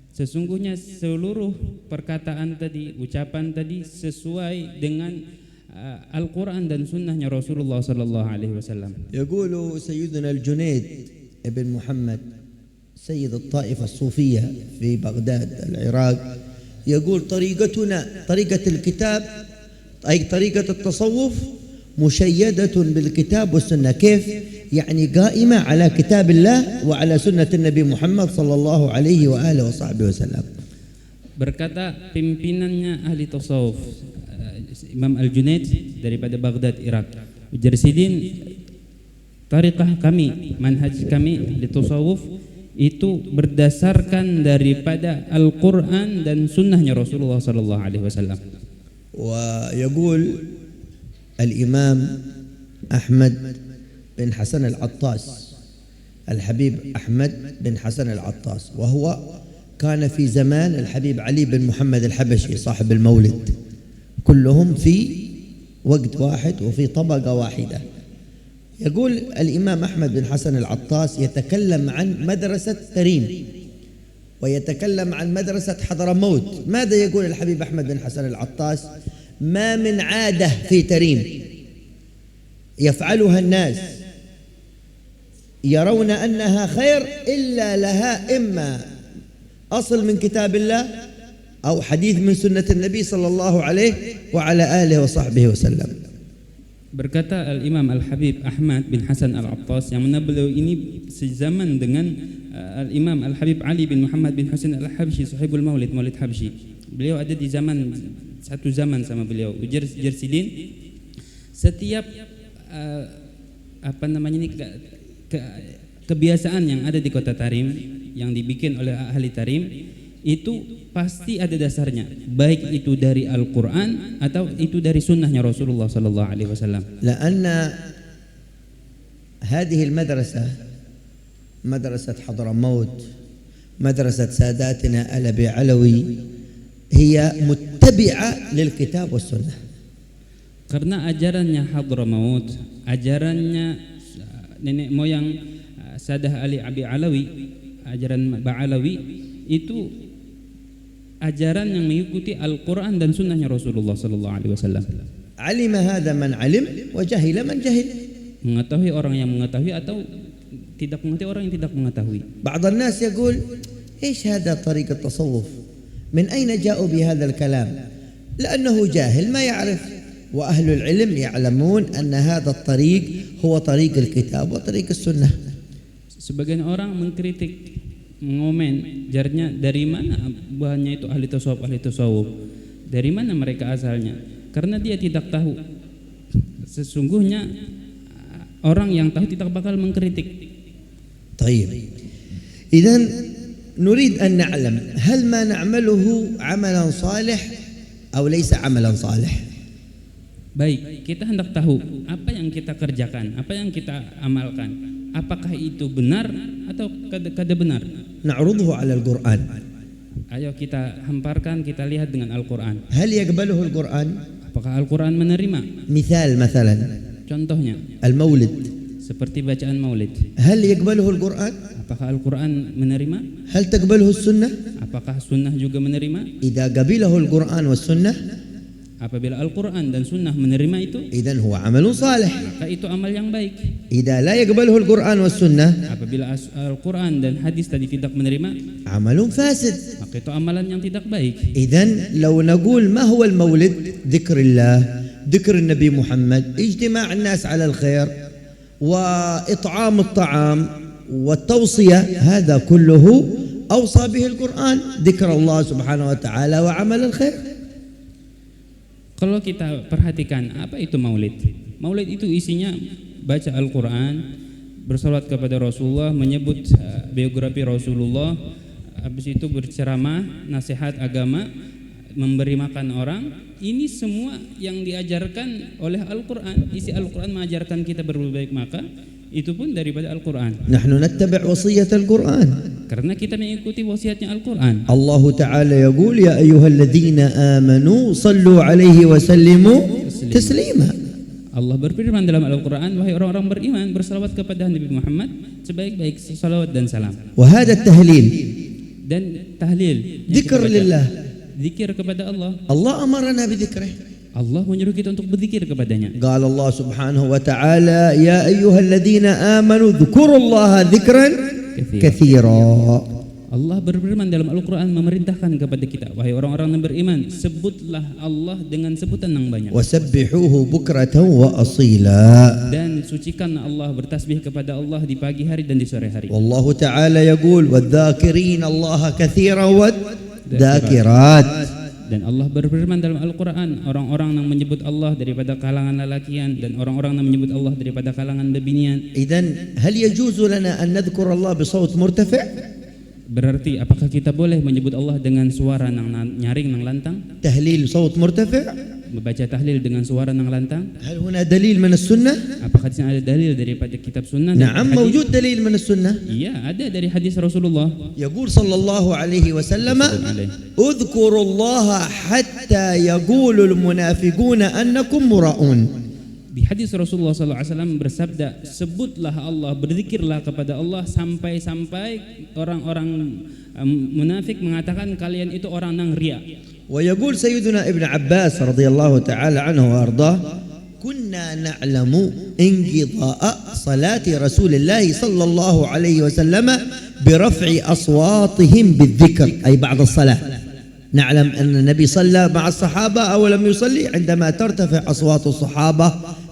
Sesungguhnya seluruh perkataan tadi, ucapan tadi sesuai dengan Al-Quran dan sunnahnya Rasulullah sallallahu alaihi wasallam. يقول سيدنا الجنيد ابن محمد سيد الطائفة الصوفية في بغداد العراق، يقول طريقتنا طريقة الكتاب أي طريقة التصوف مشيدة بالكتاب والسنة. كيف؟ يعني قائمة على كتاب الله وعلى سنة النبي محمد صلى الله عليه وآله وصحبه وسلم. Berkata pimpinannya ahli tasawuf, Imam Al-Junaid daripada Baghdad, Irak, Jersidin, tariqah kami, manhaj kami di tasawuf itu berdasarkan daripada Al-Quran dan sunnahnya Rasulullah sallallahu alaihi wasallam. ويقول الإمام أحمد بن حسن العطاس، الحبيب أحمد بن حسن العطاس، وهو كان في زمان الحبيب علي بن محمد الحبشي صاحب المولد، كلهم في وقت واحد وفي طبقة واحدة. يقول الإمام أحمد بن حسن العطاس يتكلم عن مدرسة تريم ويتكلم عن مدرسة حضرموت. ماذا يقول الحبيب أحمد بن حسن العطاس؟ ما من عادة في تريم يفعلها الناس يرون أنها خير إلا لها إما أصل من كتاب الله أو حديث من سنة النبي صلى الله عليه وعلى آله وصحبه وسلم. Berkata Al-Imam Al-Habib Ahmad bin Hasan Al-Attas, yang mana beliau ini sezaman dengan Al-Imam Al-Habib Ali bin Muhammad bin Hasan Al-Habsyi, sahibul Maulid, Maulid Habsyi. Beliau ada di satu zaman sama beliau. Jersidin, setiap kebiasaan yang ada di kota Tarim yang dibikin oleh ahli Tarim itu pasti ada dasarnya, baik itu dari Al-Quran atau itu dari sunnahnya Rasulullah sallallahu alaihi wasallam. لأن هذه المدرسة مدرسة حضرموت، مدرسة ساداتنا الأبي علوي، هي متبعة للكتاب والسنة. Karena ajarannya Hadramaut, ajarannya nenek moyang Sadah Ali Abi Alawi, ajaran Ba'alawi itu ajaran yang mengikuti Al-Quran dan sunnahnya Rasulullah sallallahu alaihi wasallam. علم هذا من علم وجهل من جهل. Mengetahui orang yang mengetahui atau tidak mengetahui orang yang tidak mengetahui. بعض الناس يقول إيش هذا طريق التصوف؟ من أين جاءوا بهذا الكلام؟ لأنه جاهل ما يعرف، وأهل العلم يعلمون أن هذا الطريق هو طريق الكتاب وطريق السنة. Sebagian orang mengkritik, mengomen, jarnya dari mana bahannya itu ahli tasawuf, dari mana mereka asalnya? Karena dia tidak tahu. Sesungguhnya orang yang tahu tidak bakal mengkritik. طيب إذن نريد أن نعلم هل ما نعمله عملا صالح أو ليس عملا صالح. Baik, kita hendak tahu apa yang kita kerjakan, apa yang kita amalkan, apakah itu benar atau kada benar. نعرضه على القرآن. Ayo kita hamparkan, kita lihat dengan Al-Quran. هل يقبله القرآن؟ Apakah Al-Quran menerima? مثال مثلا Contohnya المولد، seperti bacaan maulid. هل يقبله القرآن؟ Apakah Al-Quran menerima? هل تقبله السنة؟ Apakah sunnah juga menerima? إذا قبله القرآن والسنة Apabila Al-Quran dan sunnah menerima itu, إذن هو عمل صالح. maka itu amal yang baik. إذا لا يقبله القرآن والسنة Apabila Al-Quran dan hadis tadi tidak menerima, عمل فاسد. maka itu amalan yang tidak baik. إذن لو نقول ما هو المولد؟ ذكر الله، ذكر النبي محمد، اجتماع الناس على الخير وإطعام الطعام والتوصية، هذا كله أوصى به القرآن، ذكر الله سبحانه وتعالى وعمل الخير. Kalau kita perhatikan apa itu maulid? Maulid itu isinya baca Al-Quran, bersalawat kepada Rasulullah, menyebut biografi Rasulullah, habis itu berceramah, nasihat agama, memberi makan orang. Ini semua yang diajarkan oleh Al-Quran. Isi Al-Quran mengajarkan kita berbuat baik, maka itu pun daripada Al-Quran. نحن نتبع وصية القرآن. Karena kita mengikuti wasiatnya Al-Quran. الله تعالى يقول يا أيها الذين آمنوا صلوا عليه وسلموا تسليما. Allah berfirman dalam Al-Quran, wahai orang-orang beriman, bersalawat kepada Nabi Muhammad sebaik-baik salawat dan salam. وهذا التهليل Dan tahlil, ذكر لله. zikir kepada Allah. الله أمرنا بذكره. Allah menyuruh kita untuk berzikir kepadanya. قال الله سبحانه وتعالى يا أيها الذين آمنوا اذكروا الله ذكرا كثيرا. Allah berfirman dalam Al-Quran, memerintahkan kepada kita, wahai orang-orang yang beriman, sebutlah Allah dengan sebutan yang banyak. وسبحوه بكرة وأصيلا. Dan sucikan Allah, bertasbih kepada Allah di pagi hari dan di sore hari. والله تعالى يقول والذاكرين الله كثيرا والذاكرات. Dan Allah berfirman dalam Al-Quran, orang-orang yang menyebut Allah daripada kalangan lelakian dan orang-orang yang menyebut Allah daripada kalangan bebinian. إذن هل يجوز لنا أن نذكر الله بصوت مرتفع؟ Berarti apakah kita boleh menyebut Allah dengan suara yang nyaring, yang lantang? تهليل صوت مرتفع؟ Membaca tahlil dengan suara yang lantang? هل هنا دليل من السنة؟ Apakah di sana ada dalil daripada kitab sunnah? نعم موجود دليل من السنة. Iya, ada dari hadis Rasulullah. يقول صلى الله عليه وسلم اذكروا الله حتى يقول المنافقون أنكم مراؤون. Di hadis Rasulullah SAW bersabda, sebutlah Allah, berzikirlah kepada Allah sampai-sampai orang-orang munafik mengatakan kalian itu orang yang ria. ويقول سيدنا ابن عباس رضي الله تعالى عنه وأرضاه كنا نعلم انقضاء صلاة رسول الله صلى الله عليه وسلم برفع أصواتهم بالذكر، أي بعد الصلاة نعلم أن النبي صلى مع الصحابة أو لم يصلي عندما ترتفع أصوات الصحابة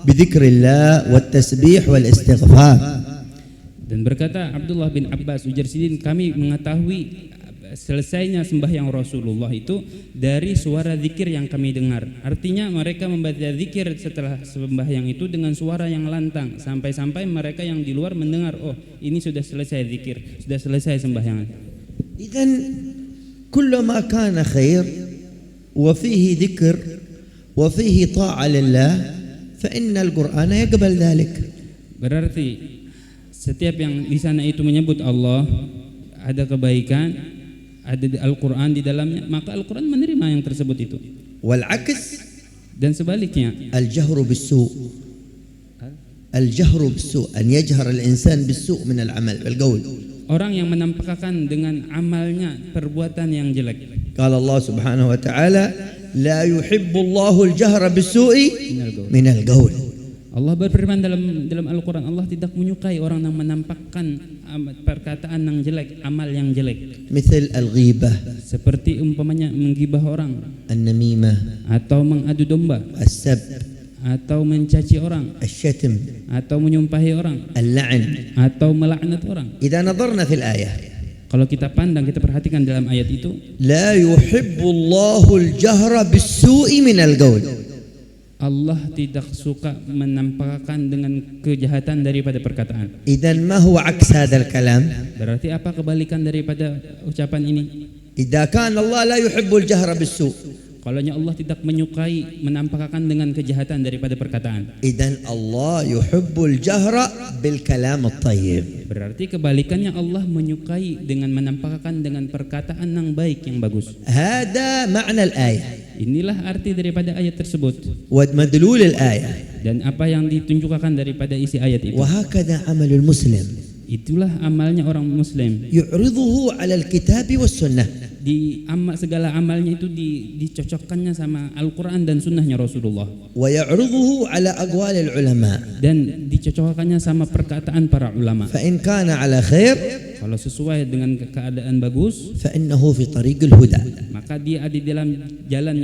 بذكر الله والتسبيح والاستغفار. Dan berkata Abdullah bin Abbas, ujar Sidin, kami mengetahui selesainya sembahyang Rasulullah itu dari suara zikir yang kami dengar. Artinya mereka membaca zikir setelah sembahyang itu dengan suara yang lantang, sampai-sampai mereka yang di luar mendengar, oh ini sudah selesai zikir, sudah selesai sembahyang. إذن كل ما كان خير وفيه ذكر وفيه طاعة لله فإن القرآن يقبل ذلك. Berarti setiap yang di sana itu menyebut Allah, ada kebaikan, ada Al-Quran di dalamnya, maka Al-Quran menerima yang tersebut itu. والعكس Dan sebaliknya, الجهر بالسوء الجهر بالسوء أن يجهر الإنسان بالسوء من العمل بالقول. Orang yang menampakkan dengan amalnya perbuatan yang jelek. قال الله سبحانه وتعالى لا يحب الله الجهر بالسوء من القول. Allah berfirman dalam Al-Quran, Allah tidak menyukai orang yang menampakkan perkataan yang jelek, amal yang jelek. مثل الغيبة, Seperti umpamanya menggibah orang, النميمة, atau mengadu domba, السب, atau mencaci orang, الشتم, atau menyumpahi orang, اللعن. atau melaknat orang. إذا نظرنا في الآية Kalau kita pandang, kita perhatikan dalam ayat itu, لا يحب الله الجهر بالسوء من القول. Allah tidak suka menampakkan dengan kejahatan daripada perkataan. إذا ما هو عكس هذا الكلام؟ Berarti apa kebalikan daripada ucapan ini? إذا كان الله لا يحب الجهر بالسوء، Kalaunya Allah tidak menyukai menampakkan dengan kejahatan daripada perkataan, إذا الله يحب الجهر بالكلام الطيب. berarti kebalikannya, Allah menyukai dengan menampakkan dengan perkataan yang baik, yang bagus. هذا معنى الآية Inilah arti daripada ayat tersebut ومدلول الآية. dan apa yang ditunjukkan daripada isi ayat itu. وهكذا عمل المسلم Itulah amalnya orang Muslim. يعرضه على الكتاب والسنة. Segala amalnya itu dicocokkannya sama Al-Quran dan sunnahnya Rasulullah, ويعرضه على أقوال العلماء. dan dicocokkannya sama perkataan para ulama. فإن كان على خير Kalau sesuai dengan keadaan bagus, فإنه في طريق الهدى. maka dia ada di dalam jalan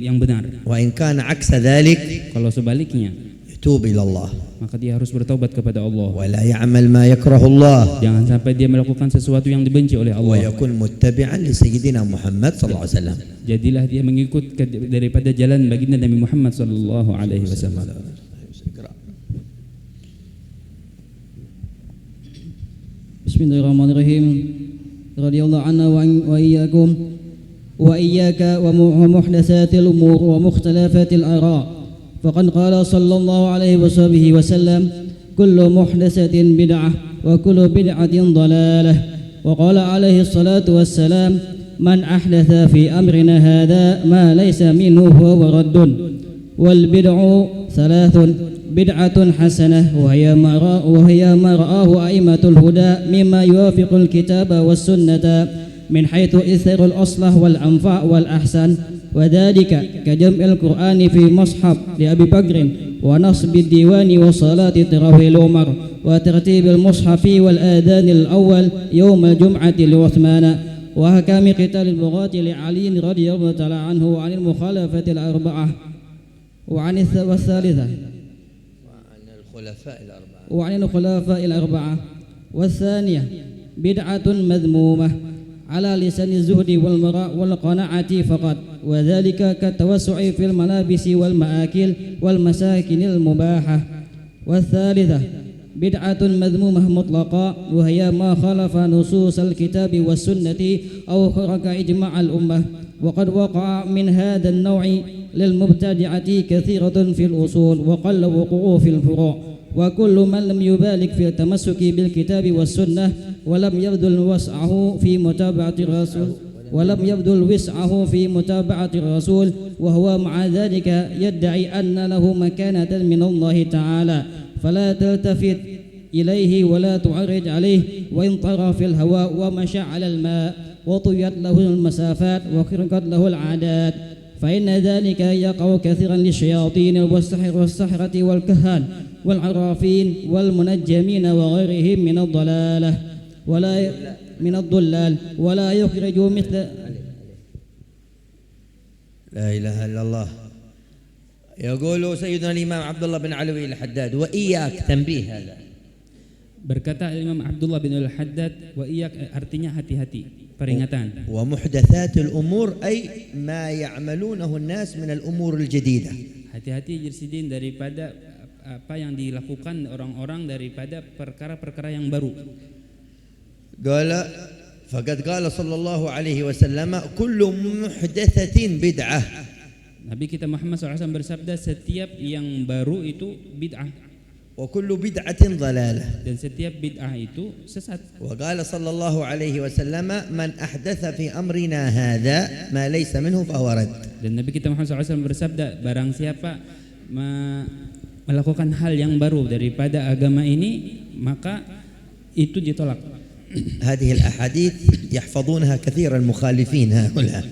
yang benar. وإن كان عكس ذلك Kalau sebaliknya, يتوب إلى الله maka dia harus bertaubat kepada Allah. ولا يعمل ما يكره الله Jangan sampai dia melakukan sesuatu yang dibenci oleh Allah. ويكون متبعا لسيدنا محمد صلى الله عليه وسلم. Jadilah dia mengikut daripada jalan baginda Nabi Muhammad sallallahu alaihi wasallam. Bismillahirrahmanirrahim. Radhiyallahu anna wa iyyakum wa iyyaka wa muhdatsatil umur wa mukhtalafatil ara'. فقد قال صلى الله عليه وسلم كل محدثة بدعة وكل بدعة ضلالة. وقال عليه الصلاة والسلام من أحدث في أمرنا هذا ما ليس منه فهو رد. والبدع ثلاث: بدعة حسنة وهي ما رآه أئمة الهدى مما يوافق الكتاب والسنة من حيث إثر الأصلح والأنفع والأحسن، وذلك كجمع القرآن في مصحف لأبي بكر ونصب الديوان وصلاة تراويح عمر وترتيب المصحف والآذان الأول يوم الجمعة لعثمان وأحكام قتال البغاة لعلي رضي الله تعالى عنه وعن المخالفة الأربعة وعن الثالثة وعن الخلفاء الأربعة. والثانية بدعة مذمومة على لسان الزهد والقناعة فقط، وذلك كالتوسع في الملابس والمآكل والمساكن المباحة. والثالثة بدعة مذمومة مطلقة وهي ما خالف نصوص الكتاب والسنة أو خرق إجماع الأمة. وقد وقع من هذا النوع للمبتدعة كثيرة في الأصول وقل وقوعه في الفروع. وكل من لم يبالغ في التمسك بالكتاب والسنة ولم يبذل وسعه في متابعة الرسول وهو مع ذلك يدعي أن له مكانة من الله تعالى، فلا تلتفت إليه ولا تعرج عليه. وإن طغى في الهواء ومشى على الماء وطويت له المسافات وخرقت له العادات، فإن ذلك يقع كثيرا للشياطين والسحرة والكهان والعرافين والمنجمين وغيرهم من الضلالة ولا يخرج مثل لا إله إلا الله. يقول سيدنا الإمام عبد الله بن علوي الحداد وإياك، تنبيه هذا. Berkata Imam Abdullah bin Al-Haddad, wa iyak, artinya hati-hati, peringatan. ومحدثات الأمور أي ما يعملونه الناس من الأمور الجديدة. Hati-hati Jirsidin daripada apa yang dilakukan orang-orang daripada perkara-perkara yang baru. فقد قال صلى الله عليه وسلم كل محدثة بدعة. Nabi kita Muhammad SAW bersabda, setiap yang baru itu bid'ah, وكل بدعة ضلالة. dan setiap bid'ah itu sesat. وقال صلى الله عليه وسلم من أحدث في أمرنا هذا ما ليس منه فهو رد. Dan Nabi kita Muhammad SAW bersabda, barang siapa melakukan hal yang baru daripada agama ini, maka itu ditolak. هذه الأحاديث يحفظونها كثير المخالفين هؤلاء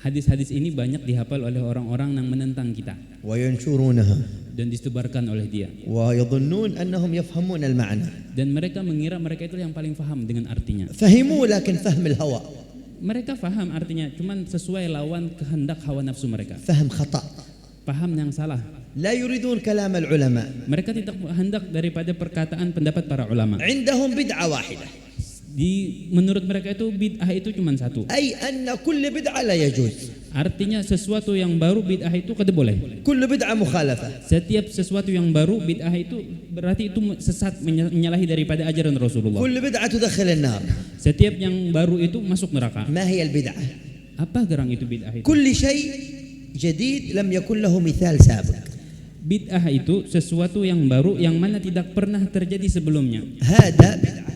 Hadis-hadis ini banyak dihafal oleh orang-orang yang menentang kita وينشرونها dan disebarkan oleh dia. ويظنون أنهم يفهمون المعنى. Dan mereka mengira mereka itu yang paling paham dengan artinya. فهموا لكن فهم الهوى. Mereka paham artinya, cuman sesuai lawan kehendak hawa nafsu mereka. فهم خطأ. Paham yang salah. لا يريدون كلام العلماء. Mereka tidak hendak daripada perkataan pendapat para ulama. عندهم بدعة واحدة. Menurut mereka itu bid'ah itu cuma satu. أي أن كل بدعة لا يجوز. Artinya sesuatu yang baru bid'ah itu kada boleh. كل بدعة مخالفة. Setiap sesuatu yang baru bid'ah itu berarti itu sesat, menyalahi daripada ajaran Rasulullah. كل بدعة تدخل النار. Setiap yang baru itu masuk neraka. ما هي البدعة؟ Apa gerang itu bid'ah itu? كل شيء جديد لم يكن له مثال سابق. Bid'ah itu sesuatu yang baru yang mana tidak pernah terjadi sebelumnya. هذا بدعة.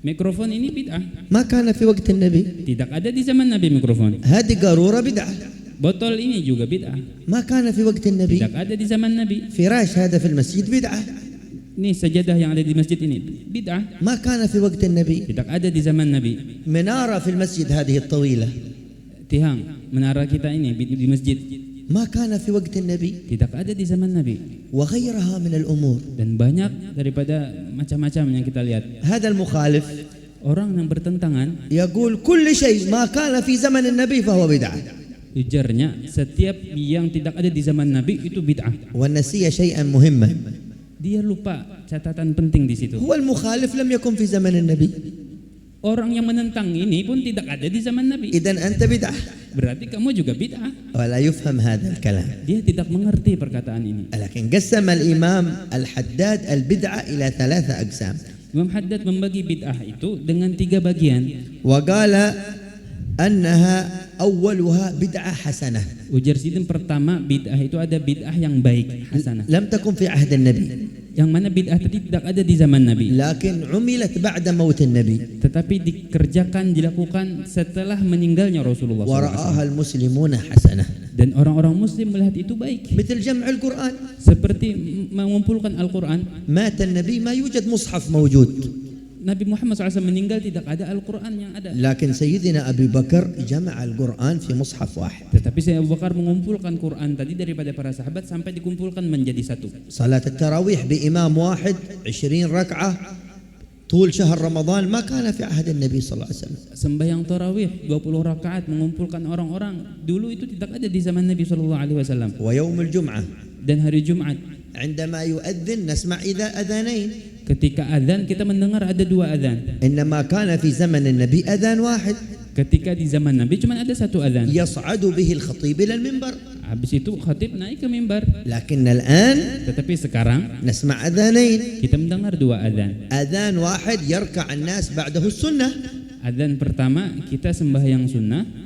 Mikrofon ini bid'ah. ما كان في وقت النبي. Tidak ada di zaman Nabi mikrofon. هذه قارورة بدعة. Botol ini juga bid'ah. ما كان في وقت النبي. Tidak ada di zaman Nabi. فراش هذا في المسجد بدعة. Ini sajadah yang ada di masjid ini bid'ah. ما كان في وقت النبي. Tidak ada di zaman Nabi. منارة في المسجد هذه الطويلة. Tiang menara kita ini di masjid. ما كان في وقت النبي. Tidak ada di zaman Nabi. وغيرها من الأمور. Dan banyak daripada macam-macam yang kita lihat. هذا المخالف Orang yang bertentangan يقول كل شيء ما كان في زمن النبي فهو بدعة. ujarnya setiap yang tidak ada di zaman Nabi itu bid'ah. ونسي شيئا مهما. Dia lupa catatan penting di situ. هو المخالف لم يكن في زمن النبي. Orang yang menentang ini pun tidak ada di zaman Nabi. إذن أنت بدعة. Berarti kamu juga bid'ah. ولا يفهم هذا الكلام. Dia tidak mengerti perkataan ini. لكن قسم الإمام الحداد البدعة إلى 3 أقسام. Imam Haddad membagi bid'ah itu dengan 3 bagian. وقال أنها أولها بدعة حسنة. Ujar sidin pertama, bid'ah itu ada bid'ah yang baik, hasanah. لم تكن في عهد النبي. Yang mana bid'ah tadi tidak ada di zaman Nabi. لكن عملت بعد موت النبي. Tetapi dikerjakan, dilakukan setelah meninggalnya Rasulullah SAW. ورآها المسلمون حسنة. Dan orang-orang muslim melihat itu baik. مثل جمع القرآن. Seperti mengumpulkan Al-Quran. مات النبي ما يوجد مصحف موجود. Nabi Muhammad SAW meninggal tidak ada Al-Quran yang ada. لكن سيدنا أبي بكر جمع القرآن في مصحف واحد. Tetapi Sayyidina Abu Bakar mengumpulkan Quran tadi daripada para sahabat sampai dikumpulkan menjadi satu. صلاة التراويح بإمام واحد 20 ركعة طول شهر رمضان ما كان في عهد النبي صلى الله عليه وسلم. Sembahyang tarawih 20 rakaat mengumpulkan orang-orang dulu itu tidak ada di zaman Nabi SAW. ويوم الجمعة Dan hari Jumat عندما يؤذن نسمع إذا أذانين. ketika azan kita mendengar ada 2 azan. إنما كان في زمن النبي أذان واحد. Ketika di zaman Nabi cuma ada 1 azan. يصعد به الخطيب إلى المنبر. Habis itu khatib naik ke mimbar. لكن الآن Tetapi sekarang نسمع أذانين. kita mendengar 2 azan. أذان واحد يركع الناس بعده السنة. Azan pertama kita sembahyang sunnah.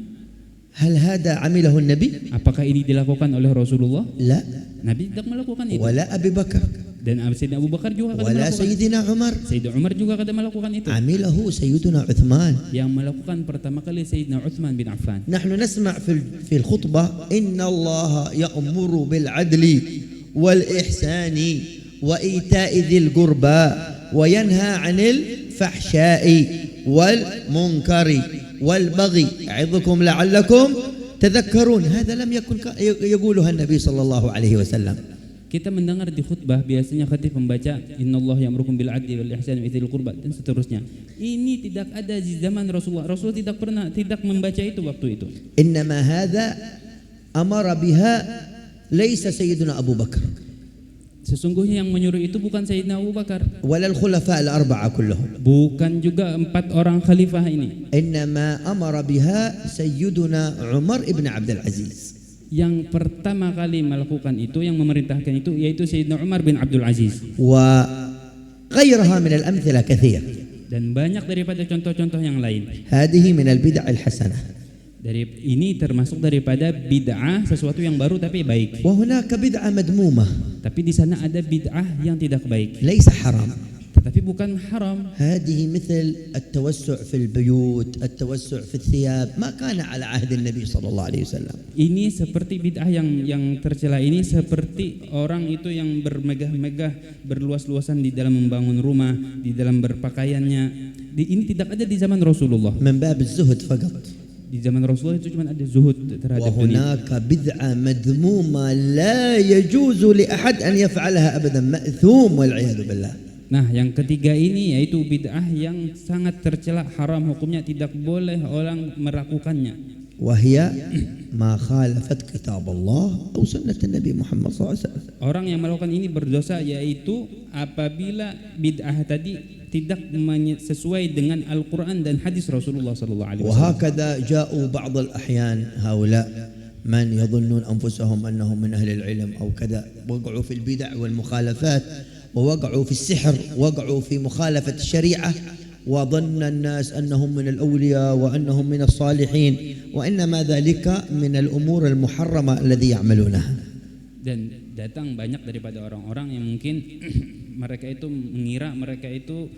هل هذا عمله النبي؟ Apakah ini dilakukan oleh Rasulullah? لا. Nabi tidak melakukan itu. ولا أبي بكر. Dan Sayyidina Abu Bakar juga kada ولا melakukan. سيدنا عمر. Sayyidina Umar juga kada melakukan itu. عمله سيدنا عثمان. Yang melakukan pertama kali Sayyidina Utsman bin Affan. نحن نسمع في الخطبة إن الله يأمر بالعدل والإحسان وإيتاء ذي القربى وينهى عن الفحشاء والمنكر والبغي يعظكم لعلكم تذكرون. هذا لم يكن يقولها النبي صلى الله عليه وسلم. Kita mendengar di khutbah biasanya khatib membaca innallaha ya'murukum bil 'adli wal ihsani wa idzil qurba dan seterusnya. Ini tidak ada di zaman Rasulullah. Rasul tidak membaca itu waktu itu. إنما هذا أمر بها ليس سيدنا أبو بكر. Sesungguhnya yang menyuruh itu bukan Sayyidina Abu Bakar, ولا الخلفاء الأربعة كلهم. bukan juga 4 orang khalifah ini. إنما أمر بها سيدنا عمر ابن عبد العزيز. Yang pertama kali melakukan itu, yang memerintahkan itu yaitu Sayyidina Umar bin Abdul Aziz. وغيرها من الأمثلة كثير. Dan banyak daripada contoh-contoh yang lain. هذه من البدع الحسنة. Dari ini termasuk daripada bid'ah, sesuatu yang baru tapi baik. وهناك بدعة مذمومة Tapi di sana ada bid'ah yang tidak baik. ليس حرام. tetapi bukan haram. هذه مثل التوسع في البيوت، التوسع في الثياب، ما كان على عهد النبي صلى الله عليه وسلم. Ini seperti bid'ah yang tercela ini seperti orang itu yang bermegah-megah, berluas-luasan di dalam membangun rumah, di dalam berpakaiannya. Ini tidak ada di zaman Rasulullah. من باب الزهد فقط. Di zaman Rasulullah itu cuma ada zuhud terhadap dunia. وهناك بدعة مذمومة لا يجوز لأحد أن يفعلها أبدا، مأثوم والعياذ بالله. Nah, yang ketiga ini yaitu bid'ah yang sangat tercela, haram hukumnya, tidak boleh orang melakukannya. وهي ما خالفت كتاب الله أو سنة النبي محمد صلى الله عليه وسلم. Orang yang melakukan ini berdosa yaitu apabila bid'ah tadi tidak sesuai dengan Al-Quran dan hadis Rasulullah sallallahu alaihi wasallam. وهكذا جاءوا بعض الأحيان هؤلاء من يظنون أنفسهم أنهم من أهل العلم أو كذا، وقعوا في البدع والمخالفات، ووقعوا في السحر، وقعوا في مخالفة الشريعة، وظن الناس أنهم من الأولياء وأنهم من الصالحين، وإنما ذلك من الأمور المحرمة الذي يعملونها. Dan datang banyak daripada orang-orang yang mungkin mereka itu mengira mereka itu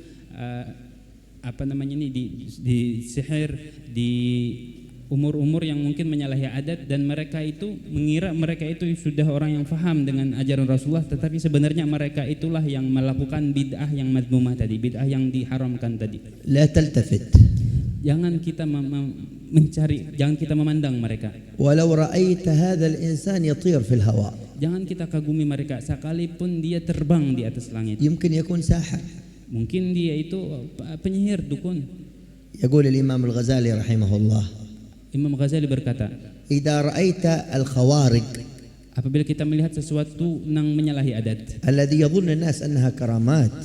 di sihir, di umur-umur yang mungkin menyalahi adat, dan mereka itu mengira mereka itu sudah orang yang faham dengan ajaran Rasulullah, tetapi sebenarnya mereka itulah yang melakukan bid'ah yang madmumah tadi, bid'ah yang diharamkan tadi. لا تلتفت. Jangan kita mencari, jangan kita memandang mereka. ولو رأيت هذا الإنسان يطير في الهواء Jangan kita kagumi mereka sekalipun dia terbang di atas langit. يمكن يكون ساحر. Mungkin dia itu penyihir, dukun. يقول الإمام الغزالي رحمه الله: Imam Ghazali berkata, إذا رأيت الخوارق apabila kita melihat sesuatu yang menyalahi adat, الذي يظن الناس أنها كرامات،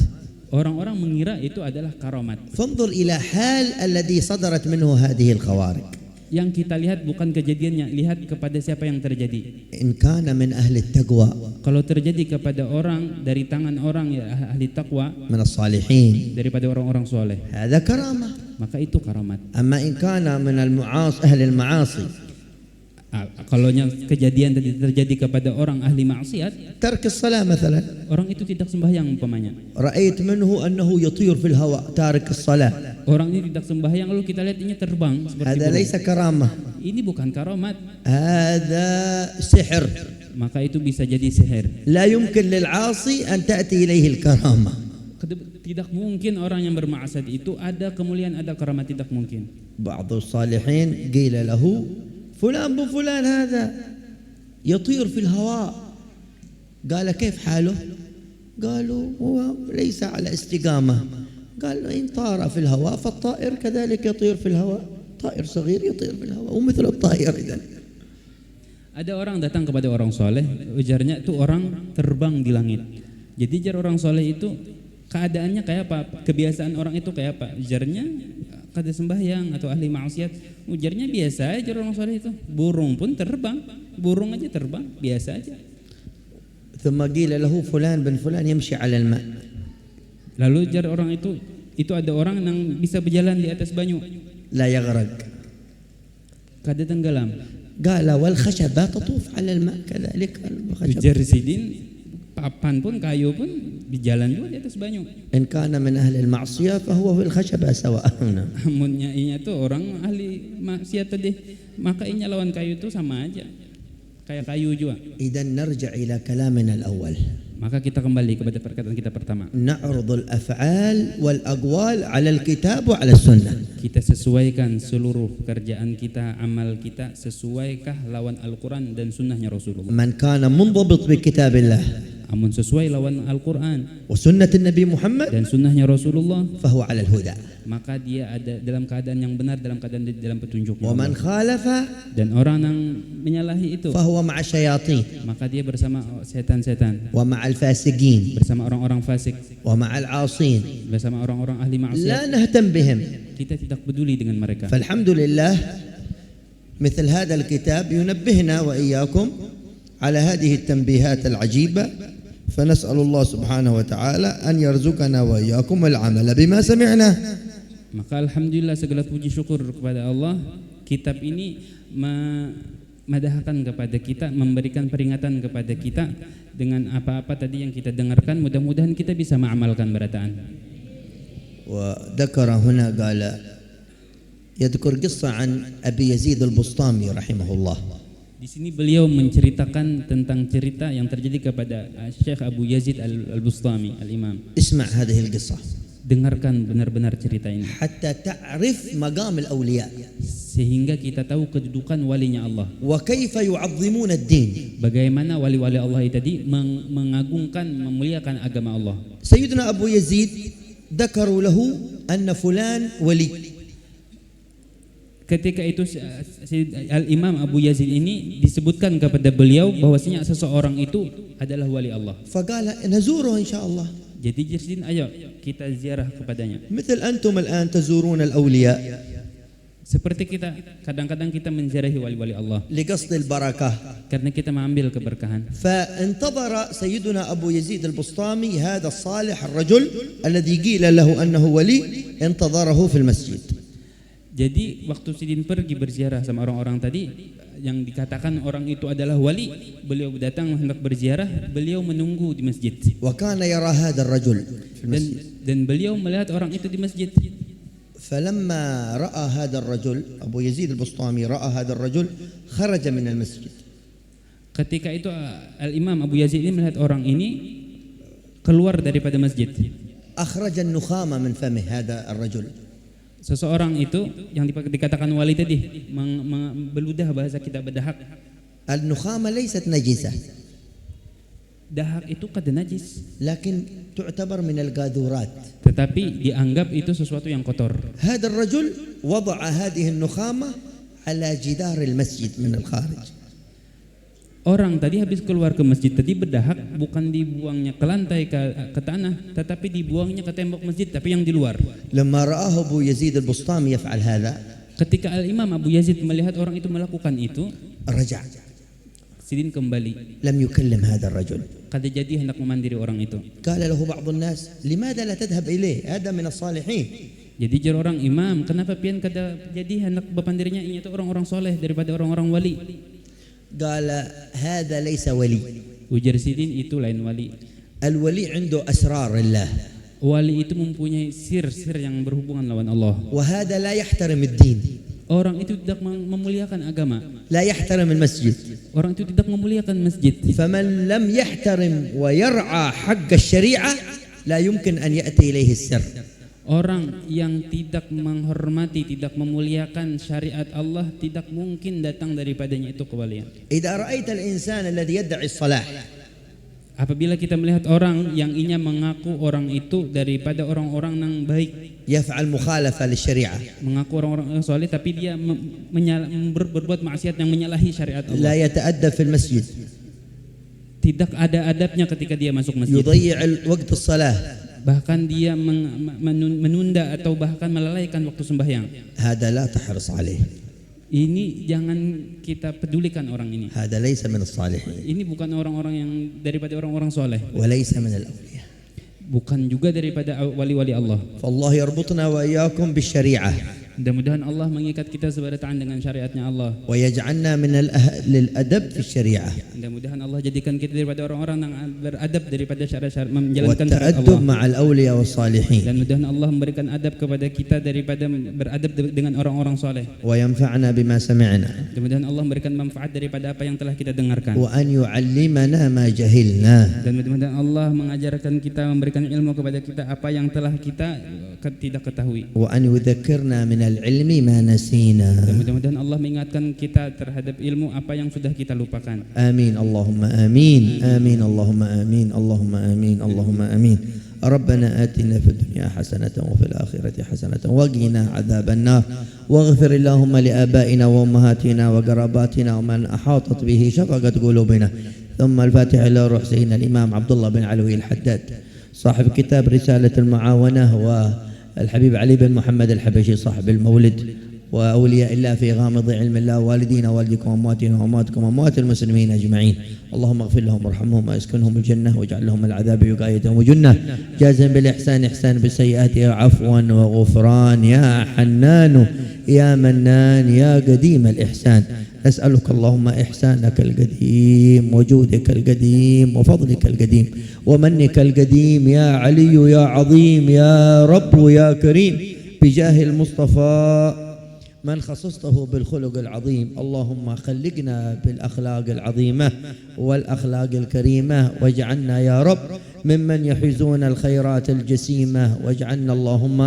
orang-orang mengira itu adalah karamat. فانظر إلى حال الذي صدرت منه هذه الخوارق. Yang kita lihat bukan kejadiannya, lihat kepada siapa yang terjadi. إن كان من أهل التقوى Kalau terjadi kepada orang dari tangan orang ya ahli takwa, من الصالحين daripada orang-orang soleh, هذا كرامة. maka itu karamat. أما إن كان من أهل المعاصي Kalau kejadian tadi terjadi kepada orang ahli maksiat, ترك الصلاة مثلا، orang itu tidak sembahyang umpamanya. رأيت منه أنه يطير في الهواء تارك الصلاة، Orang ini tidak sembahyang lalu kita lihat ini terbang seperti هذا burung. ليس كرامة، Ini bukan karamat, هذا سحر. maka itu bisa jadi sihir. لا يمكن للعاصي أن تأتي إليه الكرامة. Tidak mungkin orang yang bermaksiat itu ada kemuliaan, ada karamat, tidak mungkin. بعض الصالحين قيل له: فلان بن فلان هذا يطير في الهواء. قال: كيف حاله؟ قالوا: هو ليس على استقامة. قال: إن طار في الهواء فالطائر كذلك يطير في الهواء، طائر صغير يطير في الهواء ومثل الطائر. إذن Ada orang datang kepada orang soleh, ujarnya itu orang terbang di langit. Jadi jar orang soleh itu keadaannya kayak apa? Kebiasaan orang itu kayak apa? Ujarnya kada sembahyang atau ahli maksiat. Ujarnya biasa aja orang soleh itu. Burung pun terbang, burung aja terbang, biasa aja. ثم قيل له: فلان بن فلان يمشي على الماء. Lalu jar orang itu ada orang yang bisa berjalan di atas banyu, لا يغرق. kada tenggelam. قال: والخشبة تطوف على الماء كذلك. Ujar sidin, papan pun kayu pun berjalan juga di atas banyu. إن كان من أهل المعصية فهو في الخشبة سواء. Amunnya inya tuh orang ahli maksiat tadi, maka inya lawan kayu itu sama aja, kayak kayu juga. إذا نرجع إلى كلامنا الأول. Maka kita kembali kepada perkataan kita pertama. نعرض الأفعال والأقوال على الكتاب وعلى السنة. Kita sesuaikan seluruh pekerjaan kita, amal kita, sesuaikah lawan Al-Quran dan sunnahnya Rasulullah. من كان منضبط بكتاب الله Amun sesuai lawan Al-Quran وسنة النبي محمد dan sunnahnya Rasulullah, فهو على الهدى. maka dia ada dalam keadaan yang benar, dalam keadaan dalam petunjuknya. ومن خالف Dan orang yang menyalahi itu, فهو مع الشياطين maka dia bersama setan-setan, ومع الفاسقين bersama orang-orang fasik, ومع العاصين. bersama orang-orang ahli لا maksiat. نهتم بهم. Kita tidak peduli dengan mereka. فالحمد لله مثل هذا الكتاب ينبهنا وإياكم على هذه التنبيهات العجيبة، فنسأل الله سبحانه وتعالى أن يرزقنا وإياكم العمل بما سمعنا. Maka alhamdulillah, segala puji syukur kepada Allah, kitab ini memadahkan kepada kita, memberikan peringatan kepada kita dengan apa-apa tadi yang kita dengarkan. Mudah-mudahan kita bisa mengamalkan berataan. وذكر هنا قال يذكر قصة عن أبي يزيد البسطامي رحمه الله. Di sini beliau menceritakan tentang cerita yang terjadi kepada Syekh Abu Yazid Al-Bustami, Al-Imam. اسمع هذه القصة Dengarkan benar-benar cerita ini حتى تعرف مقام الأولياء sehingga kita tahu kedudukan walinya Allah. وكيف يعظمون الدين. Bagaimana wali-wali Allah tadi mengagungkan, memuliakan agama Allah. سيدنا أبو يزيد ذكروا له أن فلان ولي. Ketika itu Al-Imam Abu Yazid ini disebutkan kepada beliau bahwasanya seseorang itu adalah wali Allah. فقال نزوره إن شاء الله. Jadi jadi ayo kita ziarah kepadanya. مثل أنتم الآن تزورون الأولياء. Seperti kita kadang-kadang kita menziarahi wali-wali Allah لقصد البركة. karena kita mengambil keberkahan. فانتظر سيدنا أبو يزيد البسطامي هذا الصالح الرجل الذي قيل له أنه ولي انتظره في المسجد. Jadi waktu Sidin pergi berziarah sama orang-orang tadi yang dikatakan orang itu adalah wali, beliau datang hendak berziarah, beliau menunggu di masjid. وكان يرى هذا الرجل في المسجد. Dan beliau melihat orang itu di masjid. فلما رأى هذا الرجل أبو يزيد البسطامي رأى هذا الرجل خرج من المسجد. Ketika itu Al-Imam Abu Yazid ini melihat orang ini keluar daripada masjid. أخرج النخامة من فمه هذا الرجل. Seseorang itu yang dikatakan wali tadi beludah, bahasa kita berdahak. النخامة ليست نجسة. Dahak itu kada najis, لكن تعتبر من القاذورات. tetapi dianggap itu sesuatu yang kotor. هذا الرجل وضع هذه النخامة على جدار المسجid من الخارج. Orang tadi habis keluar ke masjid tadi berdahak, bukan dibuangnya ke lantai ke tanah, tetapi dibuangnya ke tembok masjid, tapi yang di luar. لما رآه أبو يزيد البسطامي يفعل هذا Ketika Al-Imam Abu Yazid melihat orang itu melakukan itu, رجع. Sidin kembali. لم يكلم هذا الرجل. Kada jadi hendak memandiri orang itu. قال له بعض الناس لماذا لا تذهب إليه هذا من الصالحين. Jadi jar orang imam, kenapa pian kada jadi hendak berpandirinya, ini itu orang-orang soleh daripada orang-orang wali. قال هذا ليس ولي. Ujar Sidin, itu lain wali. الولي عنده أسرار الله. Wali itu mempunyai sir-sir yang berhubungan lawan Allah. وهذا لا يحترم الدين. Orang itu tidak memuliakan agama. لا يحترم المسجد. Orang itu tidak memuliakan masjid. فمن لم يحترم ويرعى حق الشريعة لا يمكن أن يأتي إليه السر. Orang yang tidak menghormati, tidak memuliakan syariat Allah, tidak mungkin datang daripadanya itu kewalian. إذا رأيت الإنسان الذي يدعي الصلاح. Apabila kita melihat orang yang inya mengaku orang itu daripada orang-orang yang baik, يفعل مخالفة للشريعة. mengaku orang-orang yang soleh, tapi dia berbuat maksiat yang menyalahi syariat لا Allah. يتأدب في المسجد. Tidak ada adabnya ketika dia masuk masjid. يضيع وقت الصلاة. Bahkan dia menunda atau bahkan melalaikan waktu sembahyang. هذا لا تحرص عليه. Ini jangan kita pedulikan orang ini. هذا ليس من الصالحين. Ini bukan orang-orang yang daripada orang-orang soleh. وليس من الأولياء. Bukan juga daripada wali-wali Allah. فالله يربطنا وإياكم بالشريعة. Mudah-mudahan Allah mengikat kita seberataan dengan syariatnya Allah. ويجعلنا من أهل الأدب في الشريعة. Mudah-mudahan Allah jadikan kita daripada orang-orang yang beradab daripada syariat menjalankan syariat والتأدب Allah. مع الأولياء والصالحين. Dan mudah-mudahan Allah memberikan adab kepada kita daripada beradab dengan orang-orang soleh. وينفعنا بما سمعنا. Mudah-mudahan Allah memberikan manfaat daripada apa yang telah kita dengarkan. وأن يعلمنا ما جهلنا. Dan mudah-mudahan Allah mengajarkan kita, memberikan ilmu kepada kita apa yang telah kita tidak ketahui. وأن يذكرنا من العلم ما نسينا. Dan mudah-mudahan Allah mengingatkan kita terhadap ilmu apa yang sudah kita lupakan. آمين اللهم آمين آمين اللهم آمين اللهم آمين اللهم آمين. ربنا آتنا في الدنيا حسنة وفي الآخرة حسنة وقنا عذاب النار. واغفر اللهم لآبائنا وأمهاتنا وقراباتنا ومن أحاطت به شفقة قلوبنا. ثم الفاتحة إلى روح سيدنا الإمام عبد الله بن علوي الحداد صاحب كتاب رسالة المعاونة، والحبيب علي بن محمد الحبشي صاحب المولد، وأولياء الله في غامض علم الله، والدينا والديكم وأمواتنا وأمواتكم وأموات المسلمين أجمعين. اللهم اغفر لهم وارحمهم واسكنهم الجنة واجعل لهم العذاب وقاية وجنة. جازم بالإحسان إحسان، بالسيئات عفوا وغفران. يا حنان يا منان يا قديم الإحسان، أسألك اللهم إحسانك القديم وجودك القديم وفضلك القديم ومنك القديم يا علي يا عظيم يا رب يا كريم، بجاه المصطفى من خصصته بالخلق العظيم. اللهم خلقنا بالأخلاق العظيمة والأخلاق الكريمة، واجعلنا يا رب ممن يحيزون الخيرات الجسيمة، واجعلنا اللهم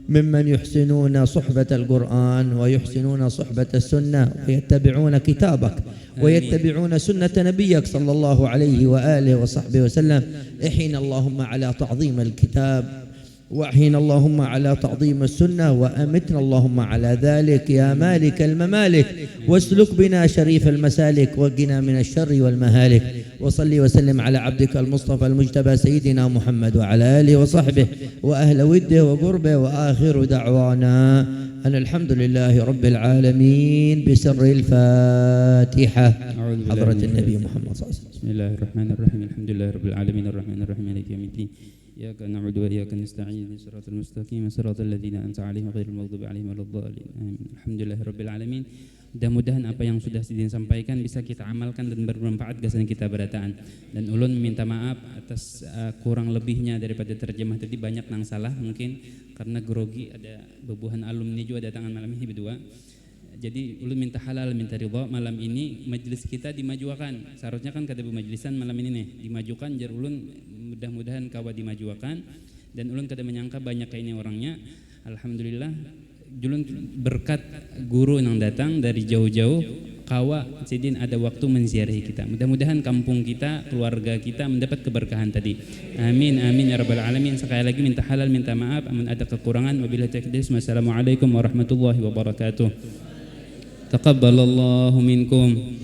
ممن يحسنون صحبة القرآن ويحسنون صحبة السنة ويتبعون كتابك ويتبعون سنة نبيك صلى الله عليه وآله وصحبه وسلم. احينا اللهم على تعظيم الكتاب، واحينا اللهم على تعظيم السنة، وأمتنا اللهم على ذلك يا مالك الممالك، واسلك بنا شريف المسالك، وقنا من الشر والمهالك. وصلي وسلم على عبدك المصطفى المجتبى سيدنا محمد وعلى آله وصحبه وأهل وده وقربه. وآخر دعوانا أن الحمد لله رب العالمين، بسر الفاتحة. حضرة النبي محمد صلى الله عليه وسلم. بسم الله الرحمن الرحيم. الحمد لله رب العالمين الرحمن الرحيم مالك يوم الدين. إياك نعبد وإياك نستعين، صراط المستقيم صراط الذين أنعمت عليهم غير المغضوب عليهم ولا الضالين. آمين. Alhamdulillah rabbil alamin. Mudah-mudahan apa yang sudah Sidin sampaikan bisa kita amalkan dan bermanfaat gasan kita berataan. Dan ulun meminta maaf atas kurang lebihnya daripada terjemah tadi, banyak nang salah mungkin karena grogi, ada bebuhan alumni juga datangan malam ini berdua. Jadi ulun minta halal, minta ridha, malam ini majelis kita dimajukan. Seharusnya kan kada bermajlisan malam ini nih, dimajukan jar ulun, mudah-mudahan kawa dimajukan. Dan ulun kada menyangka banyak kayak ini orangnya. Alhamdulillah ulun berkat guru yang datang dari jauh-jauh, kawa Sidin ada waktu menziarahi kita. Mudah-mudahan kampung kita, keluarga kita mendapat keberkahan tadi. Amin amin ya rabbal alamin. Sekali lagi minta halal, minta maaf amun ada kekurangan. Wabillahi taufiq. Wassalamualaikum warahmatullahi wabarakatuh. Taqabbalallahu minkum.